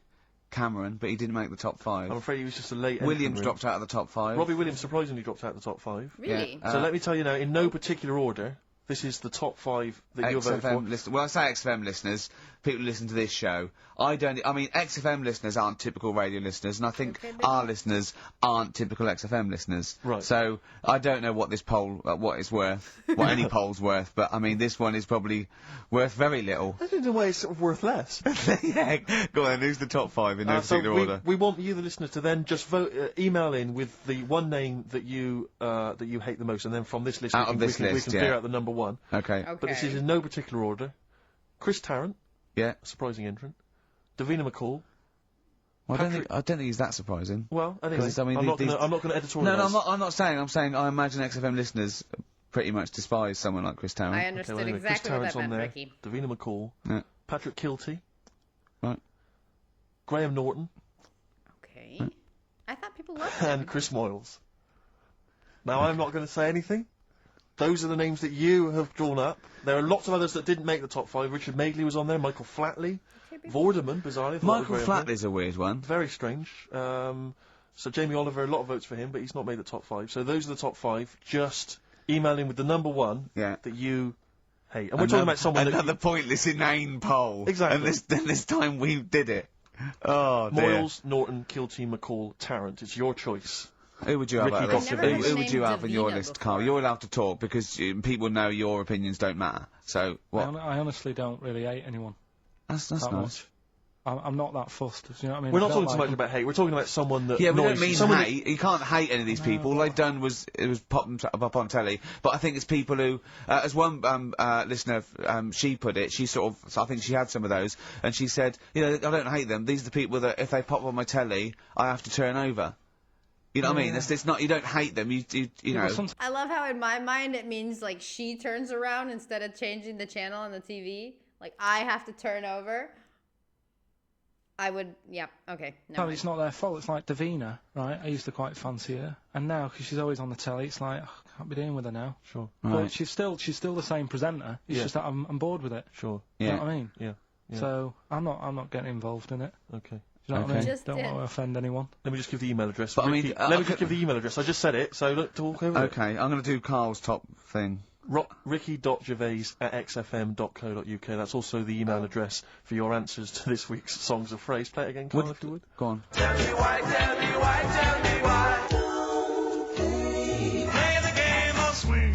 Cameron, but he didn't make the top 5. I'm afraid he was just a late Williams entrant. dropped out of the top 5. Robbie Williams surprisingly dropped out of the top 5. Really? Yeah, So let me tell you now, in no particular order, this is the top 5 that you're voting for. XFM listeners. Well, I say XFM listeners, people who listen to this show. I mean, XFM listeners aren't typical radio listeners, and I think Okay, baby. our listeners aren't typical XFM listeners. Right. So, I don't know what this poll, what it's worth, what any poll's worth, but I mean, this one is probably worth very little. I don't know why it's sort of worth less. Yeah, go on, who's the top 5 in no So particular order? we want you, the listener, to then just vote, email in with the one name that you hate the most, and then from this list Out we of can, this we can list, clear yeah. out the number 1. Okay. Okay. But this is in no particular order. Chris Tarrant, Yeah. surprising entrant. Davina McCall. Well, I don't think he's that surprising. Well, anyway, 'Cause, I mean, I'm not these- going to editorialise. No, I'm not saying. I'm saying I imagine XFM listeners pretty much despise someone like Chris Tarrant. I Okay, understood well, anyway, Chris exactly what Tarrant's that on meant, there. Ricky. Davina McCall. Yeah. Patrick Kilty. Right. Graham Norton. Okay. I thought people loved him. And Chris Moyles. Now, I'm not going to say anything. Those are the names that you have drawn up. There are lots of others that didn't make the top 5. Richard Madeley was on there, Michael Flatley, Vorderman, bizarrely. I thought Michael was very on Flatley's a weird one. there. Very strange. So Jamie Oliver, a lot of votes for him, but he's not made the top 5. So those are the top 5. Just email in with the number 1 Yeah. that you hate. And we're talking about someone that... another pointless, inane poll. Exactly. And this time we did it. Oh dear. Moyles, Norton, Kilty, McCall, Tarrant. It's your choice. Who would you have? Ricky out of got this? to I've never be- heard Who the would you name have on your Davina list, Carl? before. You're allowed to talk because people know your opinions don't matter. So what? I honestly don't really hate anyone That's that nice. much. I'm not that fussed. Do you know what I mean? We're I not don't talking so like much them. about hate. We're talking about someone that Yeah, we annoys don't mean you. Someone that- hate. You can't hate any of these people. All they've done was pop them up on telly. But I think it's people who, as one listener, she put it. She sort of, I think she had some of those, and she said, you know, I don't hate them. These are the people that if they pop on my telly, I have to turn over. You know what I mean? It's not. You don't hate them. You know. But sometimes I love how in my mind it means like she turns around instead of changing the channel on the TV. Like I have to turn over. I would, yeah, okay. No, it's not their fault. It's like Davina, right? I used to quite fancy her, and now because she's always on the telly, it's like I can't be dealing with her now. Sure. But Right. she's still the same presenter. It's Yeah. just that I'm bored with it. Sure. Do you know Yeah. what I mean? Yeah. Yeah. So I'm not getting involved in it. Okay. Do you know what I Okay. mean? Just Don't did. want to offend anyone. Let me just give the email address. But I mean, Ricky, I let me could- just give the email address. I just said it, so look, talk over it. Okay, I'm going to do Carl's top thing. Ricky.gervais@xfm.co.uk. That's also the email address for your answers to this week's Songs of Phrase. Play it again, Carl, if you would. Go on. Tell me why, tell me why, tell me why. Play the game of swing.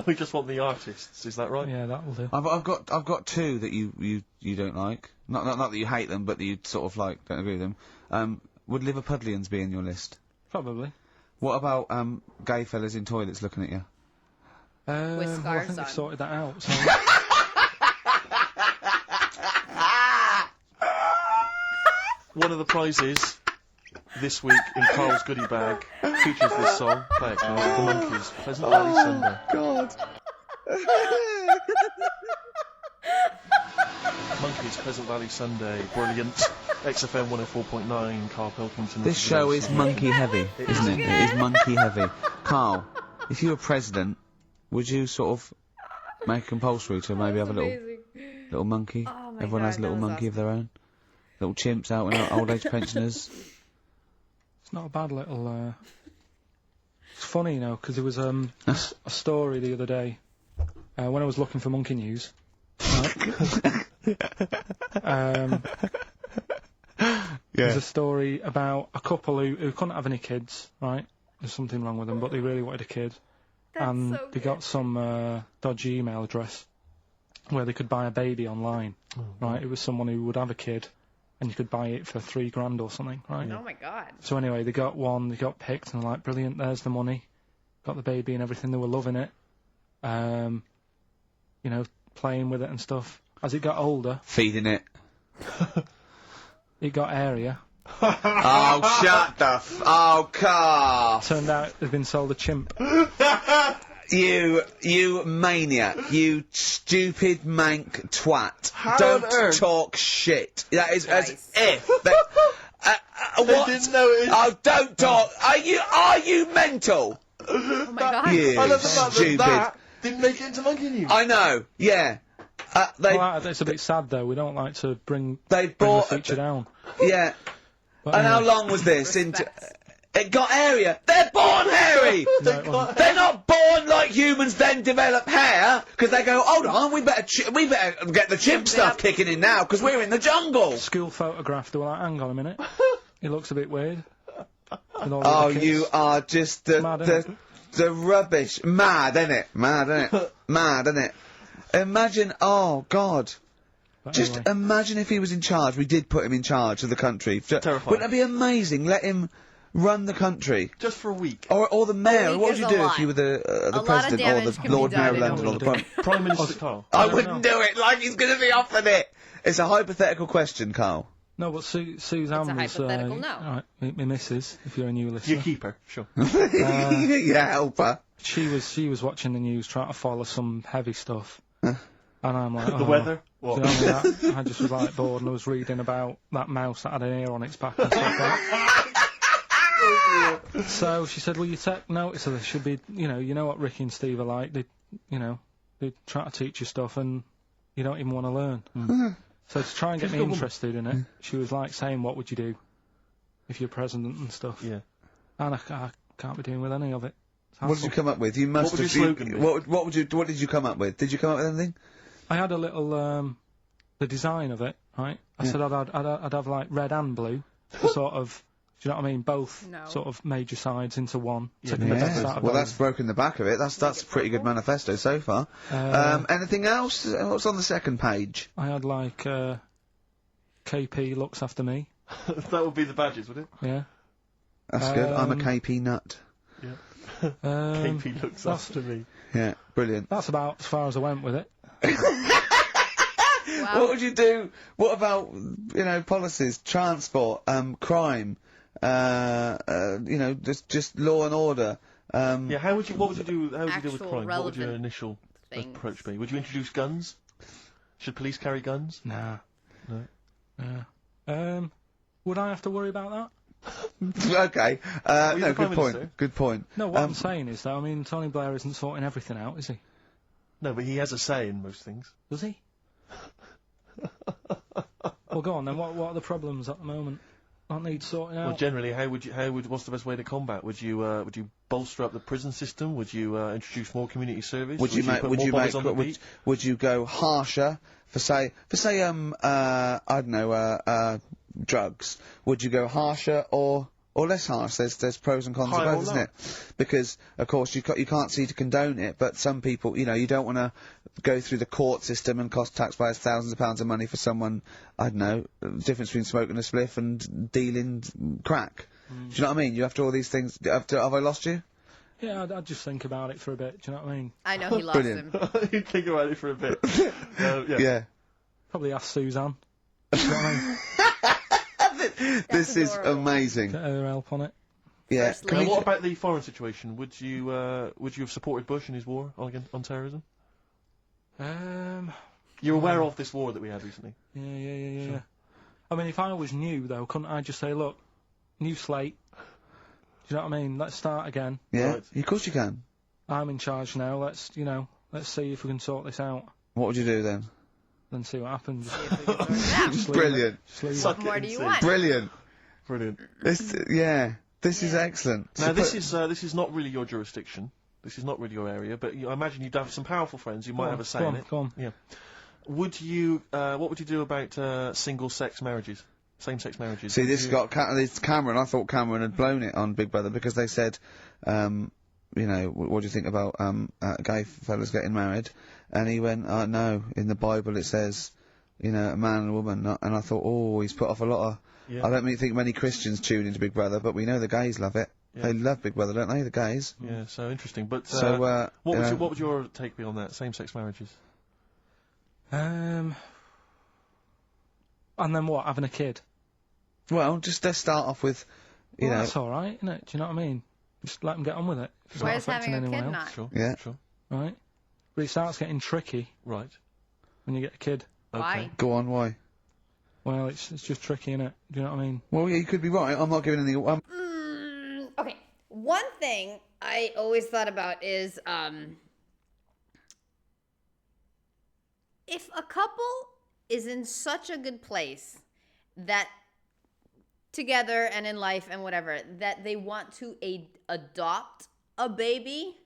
We just want the artists, is that right? Yeah, that will do. I've got two that you don't like. Not that you hate them, but that you sort of like don't agree with them. Would Liverpudlians be in your list? Probably. What about gay fellas in toilets looking at you? With Well, I scarves think on. we've sorted that out. So One of the prizes this week in Carl's goodie bag features this song. Play it, Carl. The Monkeys. Pleasant Valley Sunday. God. Monkeys, Pleasant Valley Sunday. Brilliant. XFM 104.9. Carl Pilkington. This show is monkey heavy, isn't it? It is monkey heavy. Carl, if you were president, would you sort of make it compulsory to maybe have a little monkey? Oh my Everyone God, has a little that was monkey of their own. Little chimps out in old age pensioners. it's not a bad little. It's funny, you know, because there was a story the other day when I was looking for monkey news. There's a story about a couple who couldn't have any kids, right? There's something wrong with them, but they really wanted a kid. That's and so they good. got some dodgy email address. where they could buy a baby online, right? It was someone who would have a kid, and you could buy it for $3,000 or something, right? Oh my god. So anyway, they got one, they got picked, and like, brilliant, there's the money. Got the baby and everything, they were loving it. You know, playing with it and stuff. As it got older, Feeding it. it got area. Oh, shut the oh, Carl. Turned out they've been sold a chimp. You maniac. You stupid mank twat. How on Don't earth? talk shit. That is as Nice. if... That, what? didn't know it. Oh, don't talk. Are you mental? Oh my god. You I love the fact stupid. that didn't make it into Monkey News. I know, yeah. Well, it's a bit sad though. We don't like to bring They the bought... feature down. Yeah. But And how anyway, long was this? Into, Respect. it got area. They're born hairy. no, it wasn't. They're not born like humans, then develop hair, because they go, hold on, we better get the chimp stuff kicking in now, because we're in the jungle. School photograph, they were like, hang on a minute. He looks a bit weird. With all the Oh, other kids. you are just Mad, innit? the rubbish. Mad, innit? Mad, innit? Mad, innit? Imagine, oh, God. But Just anyway. imagine if he was in charge. We did put him in charge of the country. Terrifying. Wouldn't that be amazing? Let him run the country. Just for a week. Or the mayor. week What would is you a do if lot. you were the A lot of president or damage the can be Lord Mayor done of in a London or the week. Prime? Prime Minister Carl. I don't wouldn't know. do it like he's going to be offered it. It's a hypothetical question, Carl. No, but Suzanne It's a was... hypothetical no. Alright, my missus, if you're a new listener. You keep her, sure. Yeah, help her. She was watching the news, trying to follow some heavy stuff. And I'm like, The weather? What? Do you know that? I just was like bored and I was reading about that mouse that had an ear on its back and stuff like that. So she said, well, you take notice of this. Should be, you know what Ricky and Steve are like. They try to teach you stuff and you don't even want to learn. So to try and get me interested in it, she was like saying, what would you do if you're president and stuff? Yeah. And I can't be doing with any of it. It's What did you hassle. come up with? You must would have. your slogan be? What did you come up with? Did you come up with anything? I had a little, the design of it, right? I said I'd have like red and blue, sort of, do you know what I mean? Both No. sort of major sides into one. Yeah. Taking the best out of Well, both. that's broken the back of it. That's a pretty good manifesto so far. Anything else? What's on the second page? I had like, KP looks after me. That would be the badges, would it? Yeah. That's good. I'm a KP nut. KP looks that's- after me. Yeah, brilliant. That's about as far as I went with it. Wow. What would you do? What about policies, transport, crime? Just law and order. Yeah, what would you do? How would you deal with Actual crime? What would your relevant initial things. approach be? Would you introduce guns? Should police carry guns? Nah. No. Yeah. Would I have to worry about that? Okay. you're No, the Prime good point. Minister. Good point. No, what I'm saying is that, I mean, Tony Blair isn't sorting everything out, is he? No, but he has a say in most things. Does he? Well, go on then. What are the problems at the moment that need sorting out? Well, generally, what's the best way to combat? Would you bolster up the prison system? Would you introduce more community service? Would you put more bodies on the beat? would you go harsher for say I don't know drugs? Would you go harsher or less harsh? There's pros and cons of Higher or both, isn't lower? it? Because of course you can't see to condone it, but some people you don't want to go through the court system and cost taxpayers thousands of pounds of money for someone, I don't know, the difference between smoking a spliff and dealing crack. Do you know what I mean? You have to all these things. Have I lost you? Yeah, I'd just think about it for a bit, do you know what I mean? I know he lost Brilliant. him. You'd think about it for a bit. Yeah. Yeah. Probably ask Suzanne. Do you know what I mean? This is adorable. amazing. Get her help on it. Yeah. First Can And we what about the foreign situation? Would you have supported Bush in his war on terrorism? You're aware of this war that we had recently? Yeah. I mean, if I was new, though, couldn't I just say, look, new slate, do you know what I mean? Let's start again. Yeah, Right. of course you can. I'm in charge now, let's see if we can sort this out, What would you do then? then see what happens. See if we can sort it out. Just leave it. Brilliant. Just leave it. Suck What more it do and you see. want? Brilliant. Brilliant. This is excellent. Now, So this put- is not really your jurisdiction. This is not really your area, but I imagine you'd have some powerful friends who might have a say in it. Go on. Yeah. Would you? What would you do about single-sex marriages, same-sex marriages? See, Would this you- got it's Cameron. I thought Cameron had blown it on Big Brother because they said you know, what do you think about gay fellas getting married? And he went, no, in the Bible it says, you know, a man and a woman. And I thought, oh, he's put off a lot of. Yeah. I don't think many Christians tune into Big Brother, but we know the gays love it. Yeah. They love Big Brother, don't they? The gays. Yeah, so interesting. But So, what would your take be on that? Same-sex marriages? And then what? Having a kid? Well, just let's start off with, you know. That's all right, isn't it? Do you know what I mean? Just let them get on with it. It's not Where's affecting having a anyone kid else, not? Sure. Yeah. Sure. right? But it starts getting tricky Right. when you get a kid. Why? Go on, why? Well, it's just tricky, innit? Do you know what I mean? Well, yeah, you could be right. I'm not giving any. Okay. One thing I always thought about is if a couple is in such a good place that together and in life and whatever, that they want to adopt a baby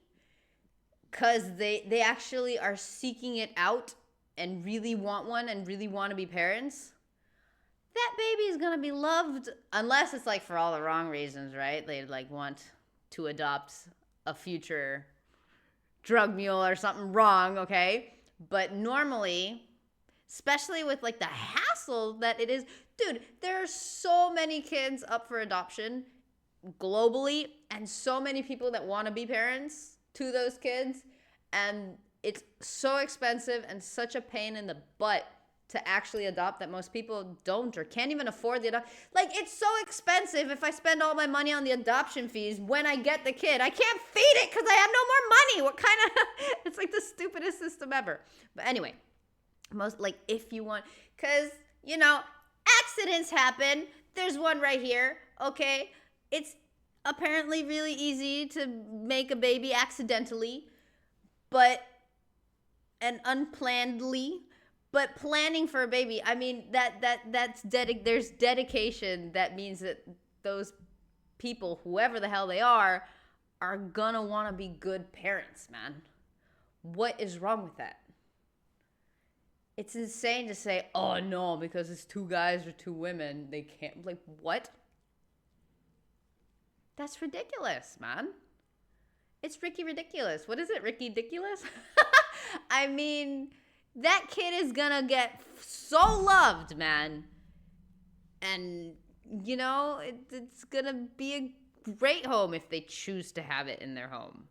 because they actually are seeking it out and really want one and really want to be parents, that baby is going to be loved, unless it's like for all the wrong reasons, right? They like want to adopt a future drug mule or something wrong, okay? But normally, especially with like the hassle that it is, dude, there are so many kids up for adoption globally and so many people that want to be parents to those kids, and it's so expensive and such a pain in the butt to actually adopt that most people don't or can't even afford the adopt. Like, it's so expensive if I spend all my money on the adoption fees when I get the kid. I can't feed it because I have no more money. What kind of... It's like the stupidest system ever. But anyway, most, like, if you want... Because, you know, accidents happen. There's one right here, okay? It's apparently really easy to make a baby accidentally, but... and unplannedly... But planning for a baby, I mean, that's there's dedication. That means that those people, whoever the hell they are gonna want to be good parents, man. What is wrong with that? It's insane to say, oh no, because it's two guys or two women, they can't. Like, what? That's ridiculous, man. It's Ricky ridiculous. What is it, Ricky ridiculous? I mean... that kid is gonna get so loved, man. And, you know, it's gonna be a great home if they choose to have it in their home.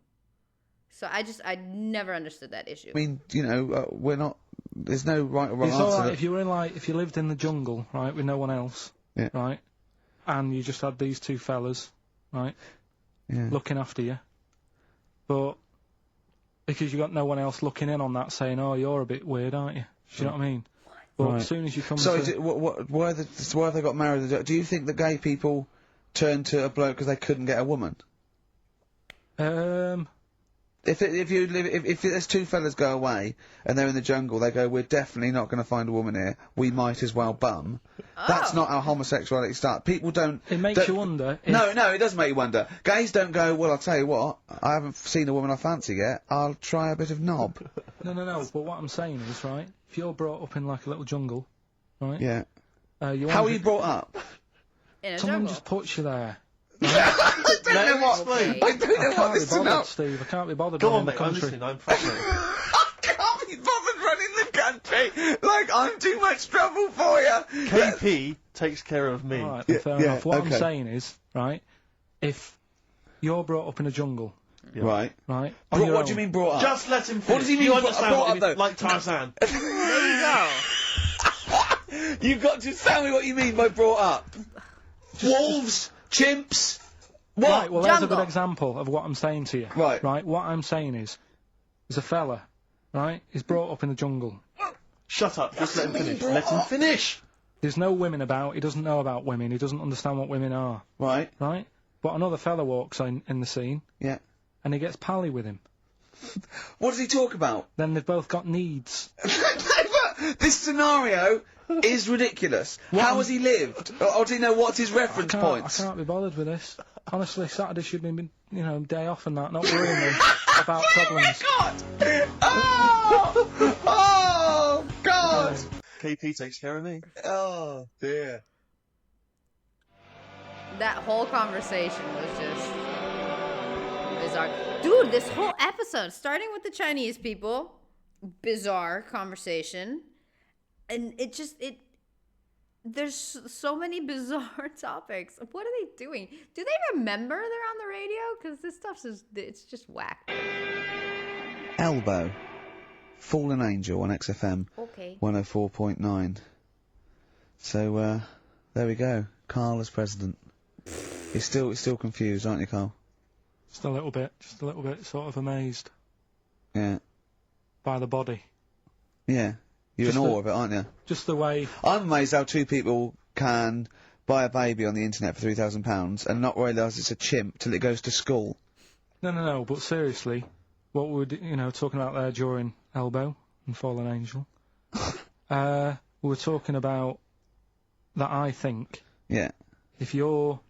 So I never understood that issue. I mean, you know, we're not. There's no right or wrong It's answer. alright if you were in, like, if you lived in the jungle, right, with no one else, Yeah. right, and you just had these two fellas, right, Yeah. looking after you, but because you got no one else looking in on that, saying, "Oh, you're a bit weird, aren't you?" Do you know what I mean? But Right. as soon as you come So, to... why have they got married? Do you think that gay people turned to a bloke because they couldn't get a woman? If there's two fellas go away and they're in the jungle, they go, we're definitely not going to find a woman here. We might as well bum. That's not how homosexuality starts. People don't. It makes you wonder. If, No, it does make you wonder. Gays don't go, well, I'll tell you what, I haven't seen a woman I fancy yet. I'll try a bit of knob. No. But what I'm saying is, right, if you're brought up in like a little jungle, right? Yeah. You How are you brought up? In a Someone jungle. just puts you there. I don't know what. Okay. I don't know I what can't be this is bothered, about. Steve. I can't be bothered Go running on, the mate. I'm country. listening. I'm fascinated. I can't be bothered running the country. Like, I'm too much trouble for you. KP takes care of me. All right, Yeah, fair yeah, enough. What okay. I'm saying is, right, if you're brought up in a jungle, Right. right? What do you mean brought up? Just let him finish. What does he mean You brought- understand brought what up, he though? means, like Tarzan. There you go. You've got to tell me what you mean by brought up. Wolves, chimps, what? Right, well, there's a Jungle. good example of what I'm saying to you. Right. Right, what I'm saying is, there's a fella, right, he's brought up in the jungle. Shut up. Just let him finish. Let him finish. There's no women about, he doesn't know about women, he doesn't understand what women are, Right. right? But another fella walks in the scene, Yeah. and he gets pally with him. What does he talk about? Then they've both got needs. This scenario is ridiculous. How has he lived? Or do you know what's his reference I points? can't be bothered with this. Honestly, Saturday should be, day off and that, not worrying me about problems. Oh God! KP takes care of me. Oh dear. That whole conversation was just bizarre. Dude, this whole episode, starting with the Chinese people, bizarre conversation. And there's so many bizarre topics. What are they doing? Do they remember they're on the radio? Because this stuff's it's just whack. Elbow. Fallen Angel on XFM. Okay. 104.9. So, there we go. Carl as president. You're still confused, aren't you, Carl? Just a little bit sort of amazed Yeah. by the body. Yeah. You're in awe of it, aren't you? Just the way... I'm amazed how two people can buy a baby on the internet for £3,000 and not realise it's a chimp till it goes to school. No, but seriously, what we're, talking about there during Elbow and Fallen Angel, we were talking about that I think... Yeah. If you're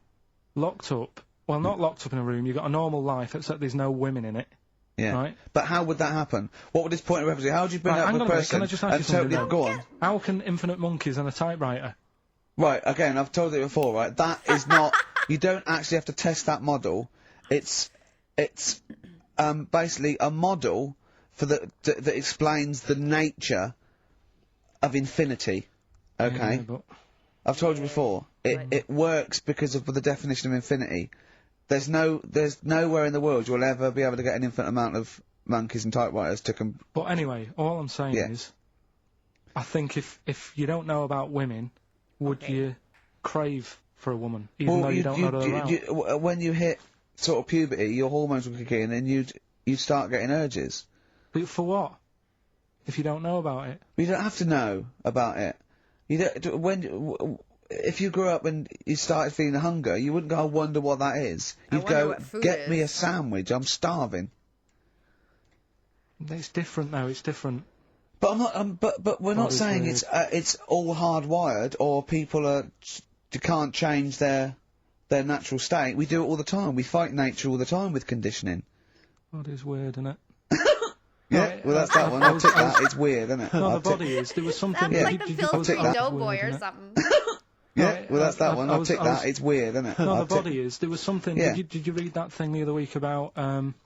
locked up, well, not locked up in a room, you've got a normal life, except there's no women in it. Yeah. Right? But how would that happen? What would this point of reference be? How would you bring up a person can I just ask you and totally... Go on. How can infinite monkeys and a typewriter? Right, again, I've told you before, right? That is not... You don't actually have to test that model. It's basically a model for that explains the nature of infinity. Okay? Yeah, but... I've told you before. It works because of the definition of infinity. There's nowhere in the world you'll ever be able to get an infinite amount of monkeys and typewriters to But anyway, all I'm saying is, I think if you don't know about women, would you crave for a woman, even though you don't know her around? When you hit sort of puberty, your hormones will kick in and you'd start getting urges. But for what? If you don't know about it? You don't have to know about it. If you grew up and you started feeling hunger, you wouldn't go, I wonder what that is. You'd go, get me a sandwich, I'm starving. It's different though, it's different. But I'm not, but we're not saying it's all hardwired or people can't change their natural state. We do it all the time. We fight nature all the time with conditioning. That is weird, isn't it? Yeah, well that's that one. I'll tick that. It's weird, isn't it? No, the body is. There was something... Sounds like the Pillsbury Doughboy or something. Yeah, well that's that one. I'll tick that. It's weird, isn't it? No, the body is. There was something... Yeah. Did you read that thing the other week about...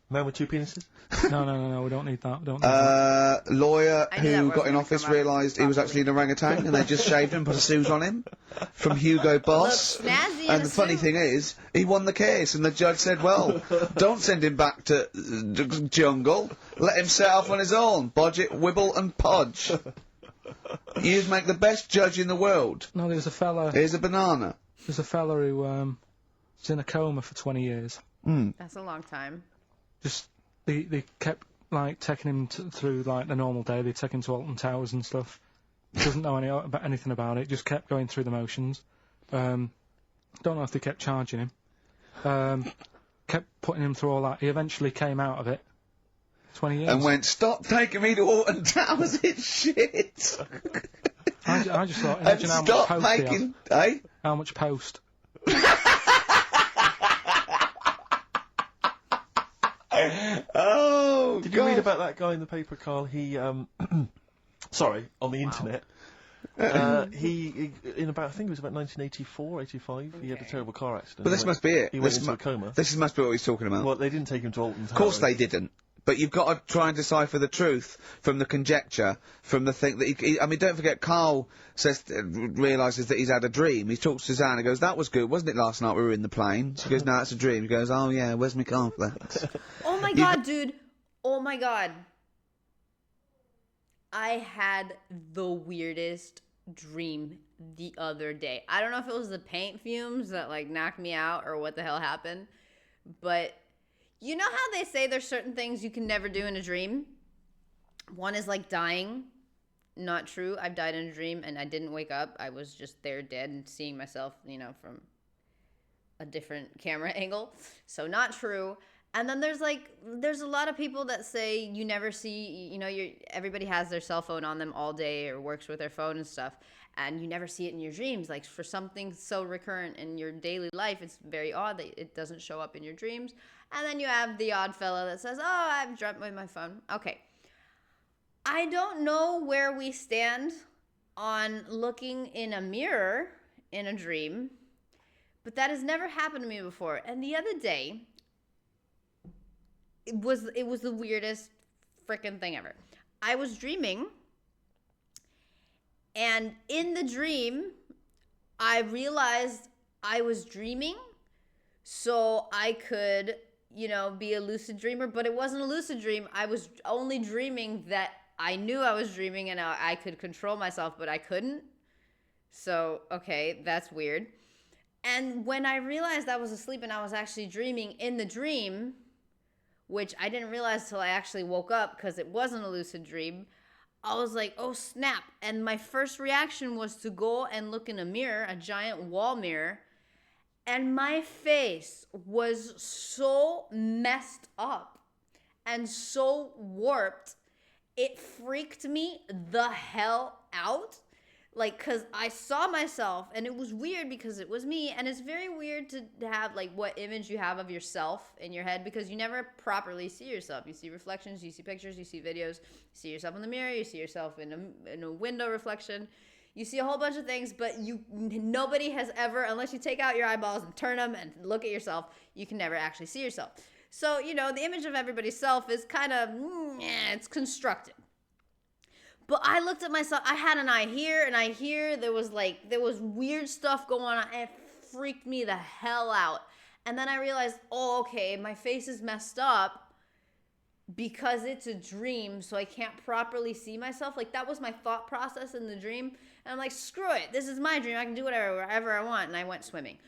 Man with two penises? No, we don't need that. Lawyer who got in office realised he was actually an orangutan and they just shaved him and put a suit on him from Hugo Boss. Look, snazzy and the funny thing is, he won the case and the judge said, well, don't send him back to jungle, let him set off on his own, Bodge, Wibble and Podge. You'd make the best judge in the world. No, there's a fella... Here's a banana. There's a fella who was in a coma for 20 years. That's a long time. Just, they kept, like, taking him through, like, the normal day. They take him to Alton Towers and stuff. Doesn't know anything about it. Just kept going through the motions. Don't know if they kept charging him. Kept putting him through all that. He eventually came out of it. 20 years. And went, stop taking me to Alton Towers, it's shit. I just thought, and imagine how much stop post making, eh? How much post? Oh, Did you read about that guy in the paper, Carl? He, sorry, on the internet. He, in about, I think it was about 1984, 85, he had a terrible car accident. But this must be it. He went into a coma. This must be what he's talking about. Well, they didn't take him to Alton Towers. Of course they didn't. But you've got to try and decipher the truth from the conjecture, from the thing that I mean, don't forget, Carl realises that he's had a dream. He talks to Suzanne and goes, that was good, wasn't it, last night we were in the plane? She goes, no, that's a dream. He goes, oh yeah, where's my cornflakes? Oh my god, dude. Oh my god. I had the weirdest dream the other day. I don't know if it was the paint fumes that, like, knocked me out or what the hell happened, but... You know how they say there's certain things you can never do in a dream? One is like dying. Not true. I've died in a dream and I didn't wake up. I was just there dead and seeing myself, from a different camera angle. So not true. And then there's a lot of people that say you never see, everybody has their cell phone on them all day or works with their phone and stuff. And you never see it in your dreams. Like, for something so recurrent in your daily life, it's very odd that it doesn't show up in your dreams. And then you have the odd fella that says, oh, I've dreamt with my phone. Okay. I don't know where we stand on looking in a mirror in a dream, but that has never happened to me before. And the other day, it was the weirdest freaking thing ever. I was dreaming, and in the dream, I realized I was dreaming, so I could, be a lucid dreamer, but it wasn't a lucid dream. I was only dreaming that I knew I was dreaming and I could control myself, but I couldn't. So, okay, that's weird. And when I realized I was asleep and I was actually dreaming in the dream, which I didn't realize till I actually woke up because it wasn't a lucid dream, I was like, oh snap. And my first reaction was to go and look in a mirror, a giant wall mirror, and my face was so messed up and so warped, it freaked me the hell out. Like, because I saw myself, and it was weird because it was me, and it's very weird to have, like, what image you have of yourself in your head, because you never properly see yourself. You see reflections, you see pictures, you see videos, you see yourself in the mirror, you see yourself in a window reflection. You see a whole bunch of things, but nobody has ever, unless you take out your eyeballs and turn them and look at yourself, you can never actually see yourself. So, the image of everybody's self is kind of, it's constructed. But I looked at myself, I had an eye here, and eye here, there was weird stuff going on, and it freaked me the hell out. And then I realized, oh, okay, my face is messed up because it's a dream, so I can't properly see myself. That was my thought process in the dream. And I'm like, screw it, this is my dream, I can do whatever I want, and I went swimming.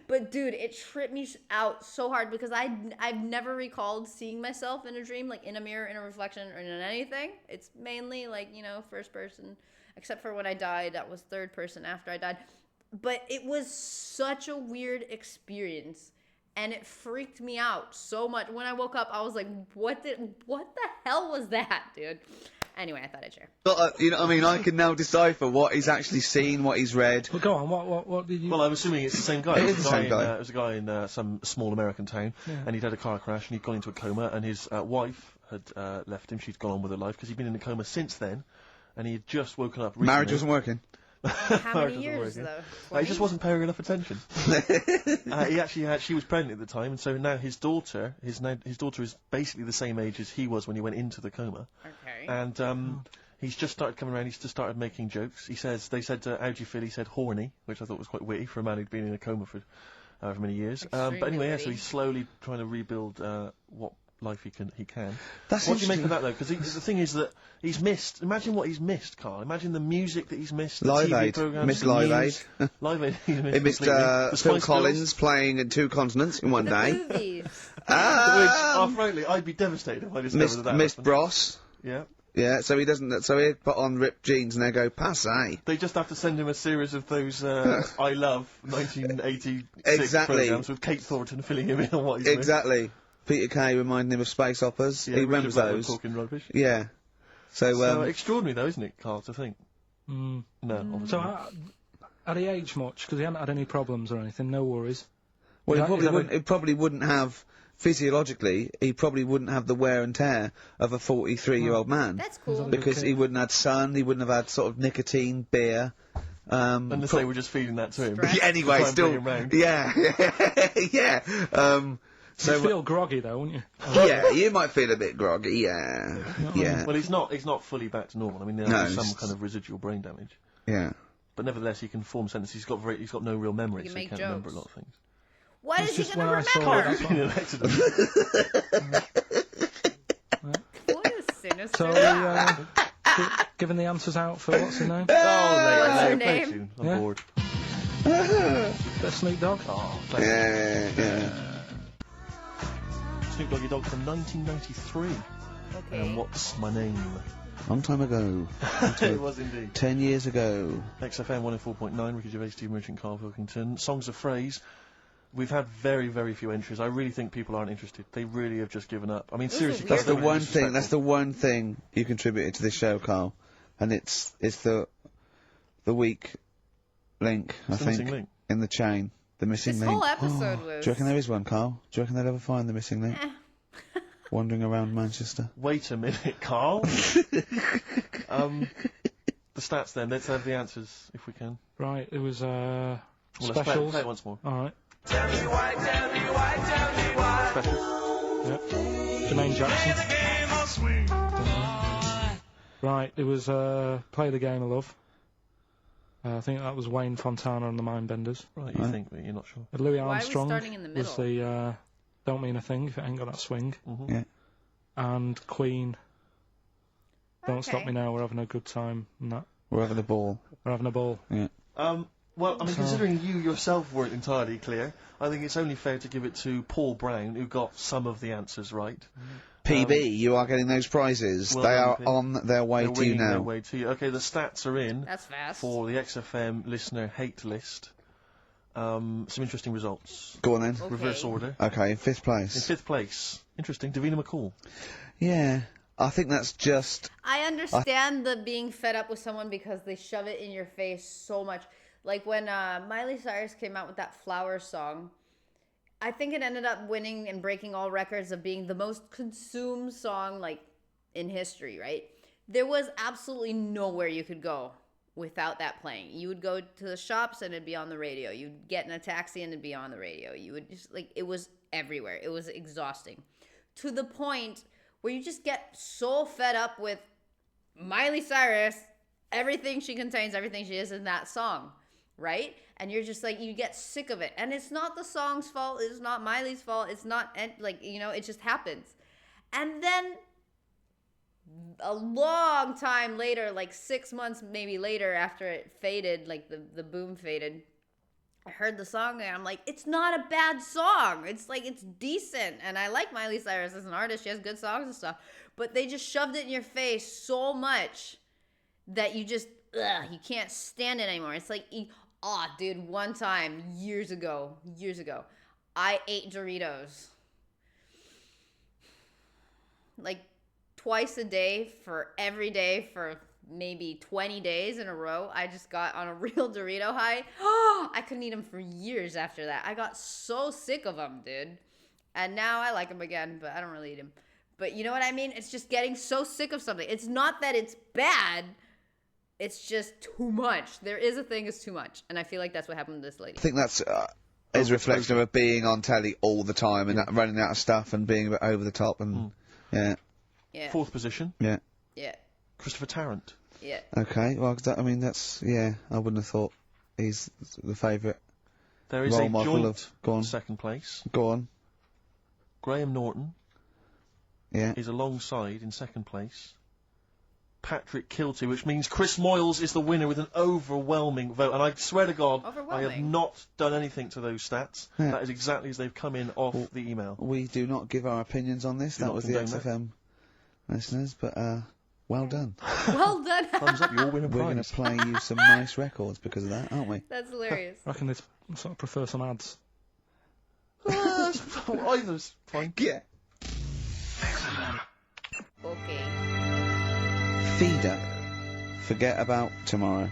But dude, it tripped me out so hard because I've never recalled seeing myself in a dream, like in a mirror, in a reflection, or in anything. It's mainly first person, except for when I died, that was third person after I died. But it was such a weird experience, and it freaked me out so much. When I woke up, I was like, what the hell was that, dude? Anyway, I thought I'd share. But, I can now decipher what he's actually seen, what he's read. Well, go on, what did you... Well, I'm assuming it's the same guy. It is the same guy. It was a guy in some small American town, and he'd had a car crash, and he'd gone into a coma, and his wife had left him. She'd gone on with her life, because he'd been in a coma since then, and he had just woken up recently. Marriage wasn't working. How many years, though? He just wasn't paying enough attention. She was pregnant at the time, and so now his daughter is basically the same age as he was when he went into the coma. Okay. And he's just started coming around. He's just started making jokes. They said, how do you feel? He said, horny, which I thought was quite witty for a man who'd been in a coma for however many years. But anyway, so he's slowly trying to rebuild what life he can. What do you make of that, though? Because the thing is that he's missed. Imagine what he's missed, Carl. Imagine the music that he's missed. Live TV Aid. programs, Missed Live Aid. Live Aid. He He missed Phil Collins playing in 2 continents in one day. Movies. Frankly, I'd be devastated if I discovered that. Missed happened. Bros. Yeah. Yeah, so he doesn't. So he'd put on ripped jeans and they go passe. They just have to send him a series of those I Love 1986 Exactly. programs with Kate Thornton filling him in on what he's missed. Exactly. Peter Kay reminding him of space operas. Yeah, he remembers Richard Blackwood those. Talking rubbish. Yeah. So extraordinary, though, isn't it, Carl, to think? No, obviously. So, had he aged much? Because he hadn't had any problems or anything, no worries. well, Is that he probably wouldn't have. Physiologically, he probably wouldn't have the wear and tear of a 43-year-old man. That's cool. Because he wouldn't have had sun, he wouldn't have had sort of nicotine, beer. Unless they were just feeding that to him. Stress. Anyway, Try and still, bring him round. yeah. So you feel groggy though, wouldn't you? Yeah, you might feel a bit groggy. Yeah. Well, he's not fully back to normal. I mean, there's some kind of residual brain damage. Yeah. But nevertheless, he can form sentences. He's got no real memory, He so can he make can't remember a jokes. lot of things. What It's is he just gonna when I saw remember? that- In an accident. What is sinister? So, giving the answers out for what's her name? What's her Later, name? soon. I'm Yeah. bored. Bit of Snoop Dogg. Oh, thank you. Yeah. Snoop Doggy Dogg from 1993. Okay. And What's My Name? Long time ago. It was indeed. 10 years ago. XFM 104.9, Ricky Gervais, Steve Merchant, Carl Pilkington. Songs of Phrase. We've had very, very few entries. I really think people aren't interested. They really have just given up. I mean, This is seriously, weird. That's the really one thing. That's disrespectful. the one thing you contributed to this show, Carl, and it's the weak link. I It's the think missing link. in the chain, the missing This link. whole episode was. Do you reckon there is one, Carl? Do you reckon they'll ever find the missing link? Wandering around Manchester. Wait a minute, Carl. The stats then. Let's have the answers if we can. Right, it was Well, let's specials. play it once more. All right. Tell me why, tell me why, tell me why. Special. Yep. Jermaine Jackson. Play the game of swing. Right, it was Play the Game of Love. I think that was Wayne Fontana and the Mindbenders. Right, you think, but you're not sure. Louis Why are we Armstrong starting in the was middle? the Don't Mean a Thing If It Ain't Got That Swing. Yeah. And Queen, Don't Stop Okay. Me Now, We're Having a Good Time. And that. We're having a ball. We're having a ball. Yeah. Well, I mean, considering you yourself weren't entirely clear, I think it's only fair to give it to Paul Brown, who got some of the answers right. PB, you are getting those prizes. well They done, are P. on their way They're to you winging their now. way to you. Okay, the stats are in That's fast. for the XFM listener hate list. Some interesting results. Go on then. Okay. Reverse order. Okay, in 5th In place. 5th place, interesting, Davina McCall. Yeah. I think that's just... I understand the being fed up with someone because they shove it in your face so much. Like when Miley Cyrus came out with that Flowers song, I think it ended up winning and breaking all records of being the most consumed song like in history, right? There was absolutely nowhere you could go without that playing. You would go to the shops and it'd be on the radio. You'd get in a taxi and it'd be on the radio. You would just like, it was everywhere. It was exhausting to the point where you just get so fed up with Miley Cyrus, everything she contains, everything she is in that song, right? And you're just like, you get sick of it. And it's not the song's fault. It's not Miley's fault. It's not, like, you know, it just happens. And then a long time later, like 6 months maybe later after it faded, like the boom faded, I heard the song and I'm like, it's not a bad song. It's like, it's decent. And I like Miley Cyrus as an artist. She has good songs and stuff. But they just shoved it in your face so much that you just, you can't stand it anymore. It's like, dude, one time, years ago, I ate Doritos. Like, twice a day for every day for maybe 20 days in a row. I just got on a real Dorito high. I couldn't eat them for years after that. I got so sick of them, dude. And now I like them again, but I don't really eat them. But you know what I mean? It's just getting so sick of something. It's not that it's bad. It's just too much. There is a thing is too much. And I feel like that's what happened to this lady. I think that's is a reflection of her being on telly all the time and running out of stuff and being a bit over the top and yeah. 4th position, Yeah. Yeah. Christopher Tarrant. Yeah. Okay. Well, I mean that's I wouldn't have thought he's the favourite. There is Role a model joint of- go on. 2nd place. Go on. Graham Norton Yeah. is alongside in 2nd place. Patrick Kilty, which means Chris Moyles is the winner with an overwhelming vote. And I swear to God, I have Overwhelming. not done anything to those stats. Yeah. That is exactly as they've come in off the email. We do not give our opinions on this. Do That not was the condone that. XFM listeners, but well done. Well done. Thumbs up, you all win a We're going prize. to play you some nice records because of that, aren't we? That's hilarious. I reckon they'd sort of prefer some ads. Either's fine. Yeah. Okay. Feeder. Forget About Tomorrow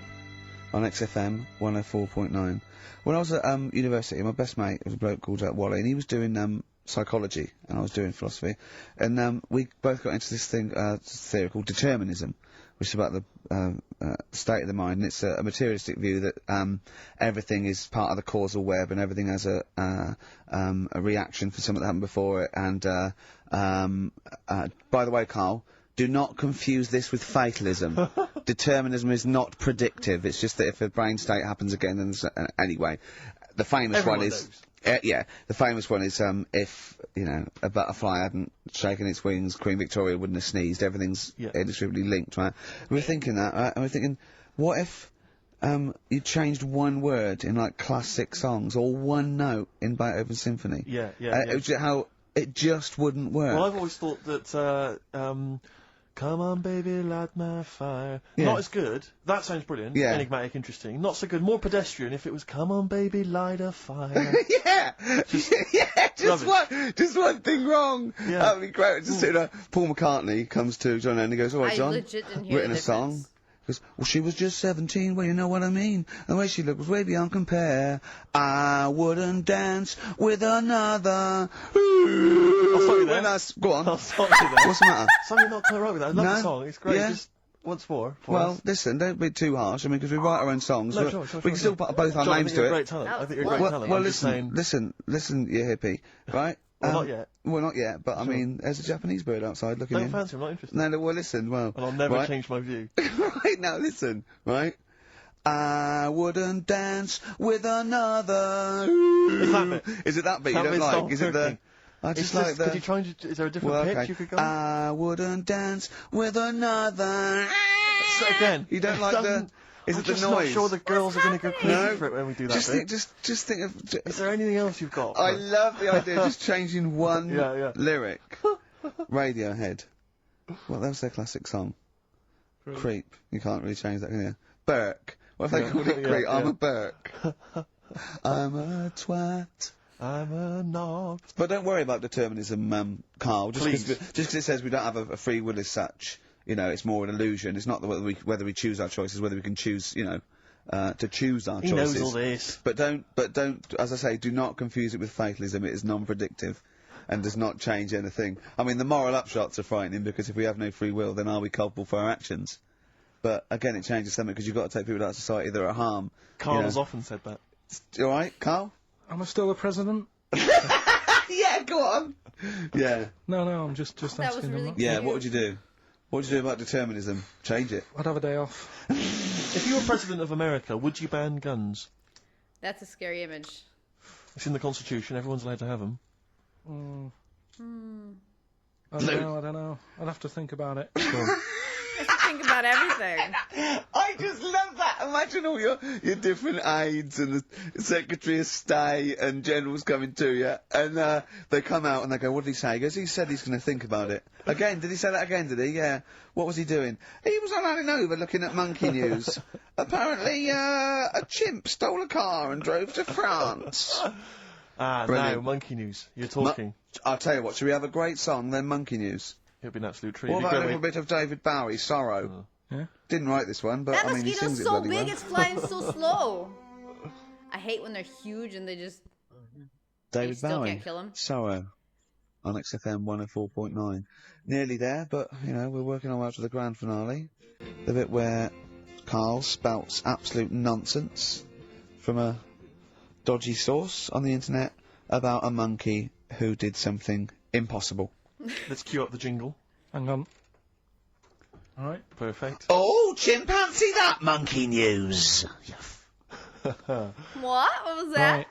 on XFM 104.9. When I was at university, my best mate was a bloke called Wally, and he was doing psychology, and I was doing philosophy, and we both got into this theory called Determinism, which is about the state of the mind, and it's a materialistic view that everything is part of the causal web, and everything has a reaction for something that happened before it. And by the way, Carl, do not confuse this with fatalism. Determinism is not predictive. It's just that if a brain state happens again, then anyway, the famous Everyone one is. The famous one is if, a butterfly hadn't shaken its wings, Queen Victoria wouldn't have sneezed. Everything's inextricably linked, right? We were thinking that, right? And we were thinking, what if you changed one word in, like, classic songs, or one note in Beethoven's symphony? Yeah. It was just how it just wouldn't work. Well, I've always thought that, come on, baby, light my fire. Yeah. Not as good. That sounds brilliant. Yeah. Enigmatic, interesting. Not so good. More pedestrian if it was, come on, baby, light a fire. Just one thing wrong. Yeah. That'd be great. Just Paul McCartney comes to John Lennon and he goes, all right, I John, legit didn't hear written the a song. difference. He goes, well, she was just 17, well, you know what I mean. The way she looked was way beyond compare. I wouldn't dance with another. I'll stop you there. Go on. I'll stop you there. What's the matter? Something not quite right with that. I love the song. It's great. Yeah. Just once more. Well, listen, don't be too harsh. I mean, because we write our own songs. No, we sure, can still put both our John, names I think you're to a it. great talent. I think you're a Well, great talent. Well, I'm just saying. listen, you hippie, right? Well, not yet. Well, not yet, but I mean, there's a Japanese bird outside looking Don't in. fancy him, I'm not interested. No, well, listen, well... And I'll never right? change my view. Right, now listen, right? I wouldn't dance with another... Is that bit? Is it that bit you That don't bit's like? not Is it the... working. I just like the... Could you try and... Is there a different Well, pitch okay. you could go? I wouldn't dance with another... So again, You don't like the... doesn't- Is I'm it the just noise? not sure the girls are going to go crazy No. for it when we do that Just bit. think, just think of... Is there anything else you've got? I love the idea of just changing one Yeah. lyric. Radiohead. Well, that was their classic song. Creep. You can't really change that, can you? Burke. What if they Yeah. called it Yeah, Creep? I'm yeah. a Burke. I'm a twat. I'm a knob. But don't worry about determinism, Carl. Just Please. because it says we don't have a free will as such. You know, it's more an illusion. It's not whether we choose our choices, whether we can choose, to choose our He choices. knows all this. But don't, as I say, do not confuse it with fatalism. It is non-predictive and does not change anything. I mean, the moral upshots are frightening because if we have no free will, then are we culpable for our actions? But again, it changes something because you've got to take people out of society that are at harm. Carl's often said that. You all right, Carl? Am I still the president? Yeah, go on. Yeah, No, I'm just was asking really them. yeah. What would you do? What would you do about determinism? Change it. I'd have a day off. If you were president of America, would you ban guns? That's a scary image. It's in the Constitution. Everyone's allowed to have them. I don't know. I'd have to think about it. Think about everything. I just love that. Imagine all your different aides and the Secretary of State and generals coming to you, and they come out and they go, "What did he say?" He goes, "He said he's going to think about it." Again, did he say that again? Did he? Yeah. What was he doing? He was on over looking at monkey news. Apparently, a chimp stole a car and drove to France. Now, Brilliant. monkey news. You're talking. I'll tell you what. Should we have a great song then? Monkey news. It'd be an absolute treat. What It'd about be a little great. bit of David Bowie, Sorrow? Yeah. Didn't write this one, but That I mean, he mosquito's sings it so bloody big, well. it's flying so slow. I hate when they're huge and they just... David still Bowie, can't kill him. Sorrow, on XFM 104.9. Nearly there, but, we're working our way up to the grand finale. The bit where Carl spouts absolute nonsense from a dodgy source on the internet about a monkey who did something impossible. Let's cue up the jingle. Hang on. All right. Perfect. Oh, chimpanzee, that monkey news! What? What was that?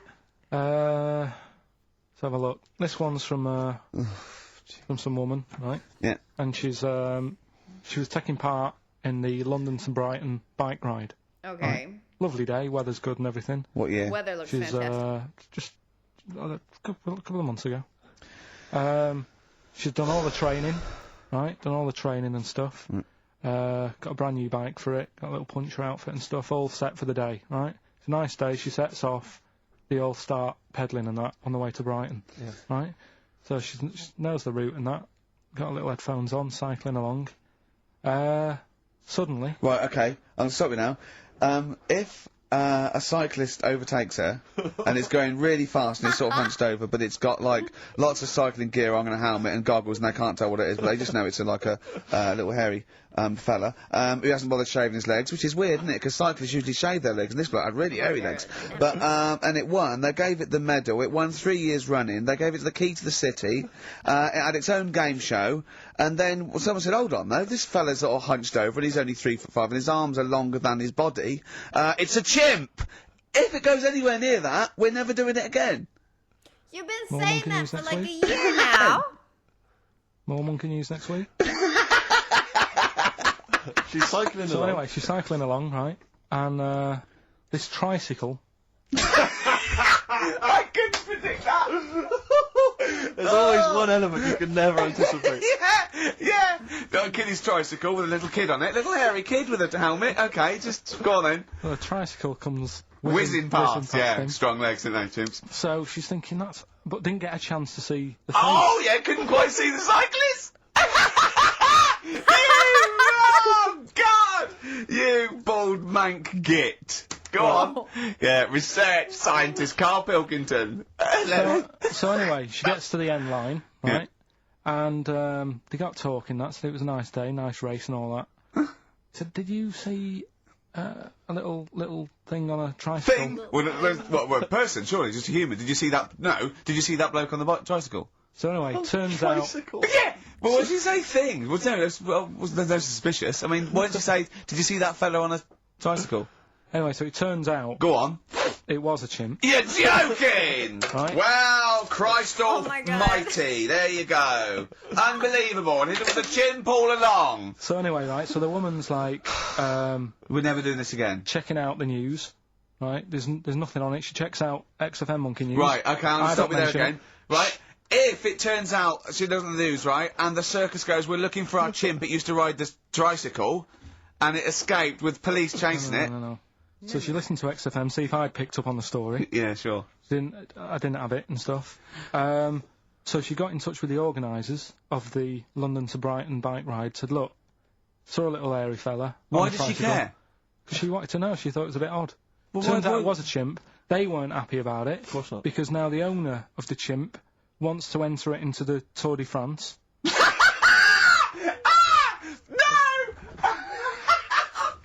Right. Let's have a look. This one's from some woman, right? Yeah. And she was taking part in the London to Brighton bike ride. Okay. Lovely day, weather's good and everything. What year? Weather looks She's fantastic. just a couple of months ago. She's done all the training, right? Done all the training and stuff. Got a brand new bike for it. Got a little puncher outfit and stuff, all set for the day, right? It's a nice day. She sets off. They all start pedalling and that on the way to Brighton, right? So she knows the route and that. Got little headphones on, cycling along. Suddenly, Right, okay, I'm stopping now. If a cyclist overtakes her and it's going really fast and it's sort of hunched over, but it's got like lots of cycling gear on and a helmet and goggles and they can't tell what it is, but they just know it's like a little hairy fella who hasn't bothered shaving his legs, which is weird, isn't it? Because cyclists usually shave their legs, and this bloke had really hairy legs. But and it won. They gave it the medal. It won 3 years running. They gave it the key to the city. It had its own game show. And then someone said, "Hold on, though. This fella's sort of hunched over, and he's only 3'5", and his arms are longer than his body. It's a chimp. If it goes anywhere near that, we're never doing it again." You've been More saying monkey that news for next like week? a year now. more monkey news next week. She's cycling So along. anyway, she's cycling along, right? And this tricycle. I couldn't predict that. There's always one element you can never anticipate. Yeah. Got a kiddie's tricycle with a little kid on it, little hairy kid with a helmet. Okay, just go on then. Well, a tricycle comes Whizzing past, yeah. him. Strong legs, aren't they, chimps? So she's thinking but didn't get a chance to see the thing. Oh, yeah, couldn't quite see the cyclist. Oh, God! You bald mank git. Go on. Yeah, research scientist Carl Pilkington. So anyway, she gets to the end line, right? And they got talking. It was a nice day, nice race and all that. said, "Did you see a little thing on a tricycle?" Thing? Well, a person, surely, just a human. Did you see that? No. Did you see that bloke on the tricycle? So anyway, turns out. Tricycle. Yeah! But what did you say thing? Well, no, there's no suspicious. I mean, what did you say? Did you see that fellow on a tricycle? Anyway, so it turns out Go on. it was a chimp. You're joking! Right. Well, Christ my God. almighty, there you go. Unbelievable, and it was a chimp all along. So anyway, right, so the woman's like, We're never doing this again. checking out the news, right? There's nothing on it. She checks out XFM Monkey News. Right, okay, I'll I stop don't you there mention again. Right, if it turns out she does the news, right, and the circus goes, we're looking for our chimp, it used to ride this tricycle, and it escaped with police chasing it. No. So she listened to XFM, see if I'd picked up on the story. Yeah, sure. I didn't have it and stuff. So she got in touch with the organisers of the London to Brighton bike ride, said, look, saw a little hairy fella. Why did she care? Because she wanted to know. She thought it was a bit odd. Well, Turns why- out it was a chimp. They weren't happy about it. Of course not. Because now the owner of the chimp wants to enter it into the Tour de France.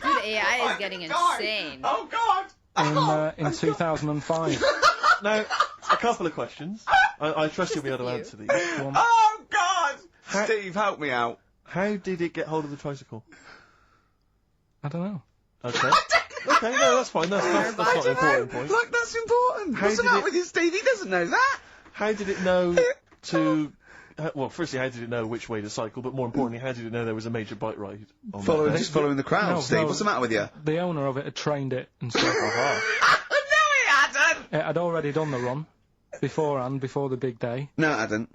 Dude, AI is getting insane. Oh, God! In 2005. Now, a couple of questions. I trust you'll be able to answer these. Oh, God! Steve, help me out. How did it get hold of the tricycle? I don't know. Okay. Okay, no, that's fine. That's not an important point. Look, that's important. How What's the did matter it- with you, Steve? He doesn't know that. How did it know to... well, firstly, how did it know which way to cycle? But more importantly, how did it know there was a major bike ride on Following the crowd, No, Steve. no. What's the matter with you? The owner of it had trained it and stuff. No, he hadn't! It had already done the run beforehand, before the big day. No, it hadn't.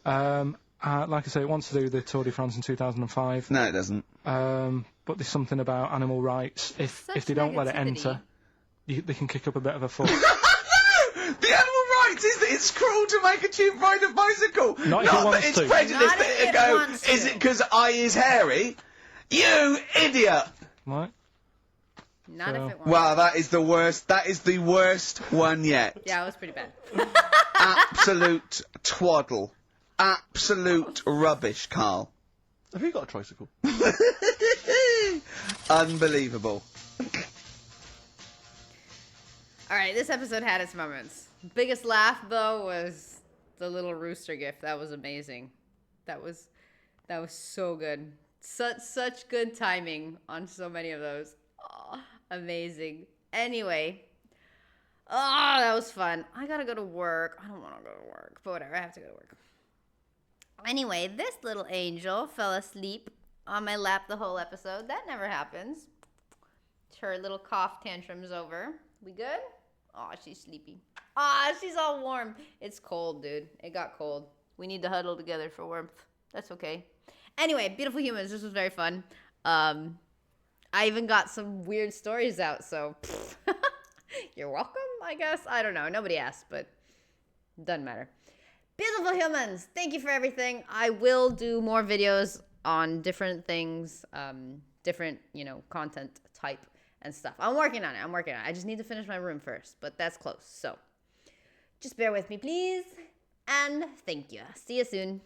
Like I say, it wants to do the Tour de France in 2005. No, it doesn't. But there's something about animal rights. If Such they don't let it negativity. enter, they can kick up a bit of a fuss. The animal rights is that it's cruel to make a chimp ride a bicycle. Not if it that wants it's to. prejudice Not that if it it go, wants is to. it because I is hairy? You idiot! Right? Not So- if it wants. Wow, that is the worst. That is the worst one yet. Yeah, it was pretty bad. Absolute twaddle. Absolute rubbish, Carl. Have you got a tricycle? Unbelievable. Alright, this episode had its moments. Biggest laugh, though, was the little rooster gift. That was amazing. That was so good. Such good timing on so many of those. Oh, amazing. Anyway. Oh, that was fun. I gotta go to work. I don't want to go to work, but whatever. I have to go to work. Anyway, this little angel fell asleep on my lap the whole episode. That never happens. Her little cough tantrum's over. We good? Aw, she's sleepy. Ah, she's all warm. It's cold, dude. It got cold. We need to huddle together for warmth. That's okay. Anyway, Beautiful Humans. This was very fun. I even got some weird stories out, so you're welcome, I guess. I don't know. Nobody asked, but doesn't matter. Beautiful Humans, thank you for everything. I will do more videos on different things, different, content type and stuff. I'm working on it. I just need to finish my room first, but that's close. So just bear with me, please. And thank you. See you soon.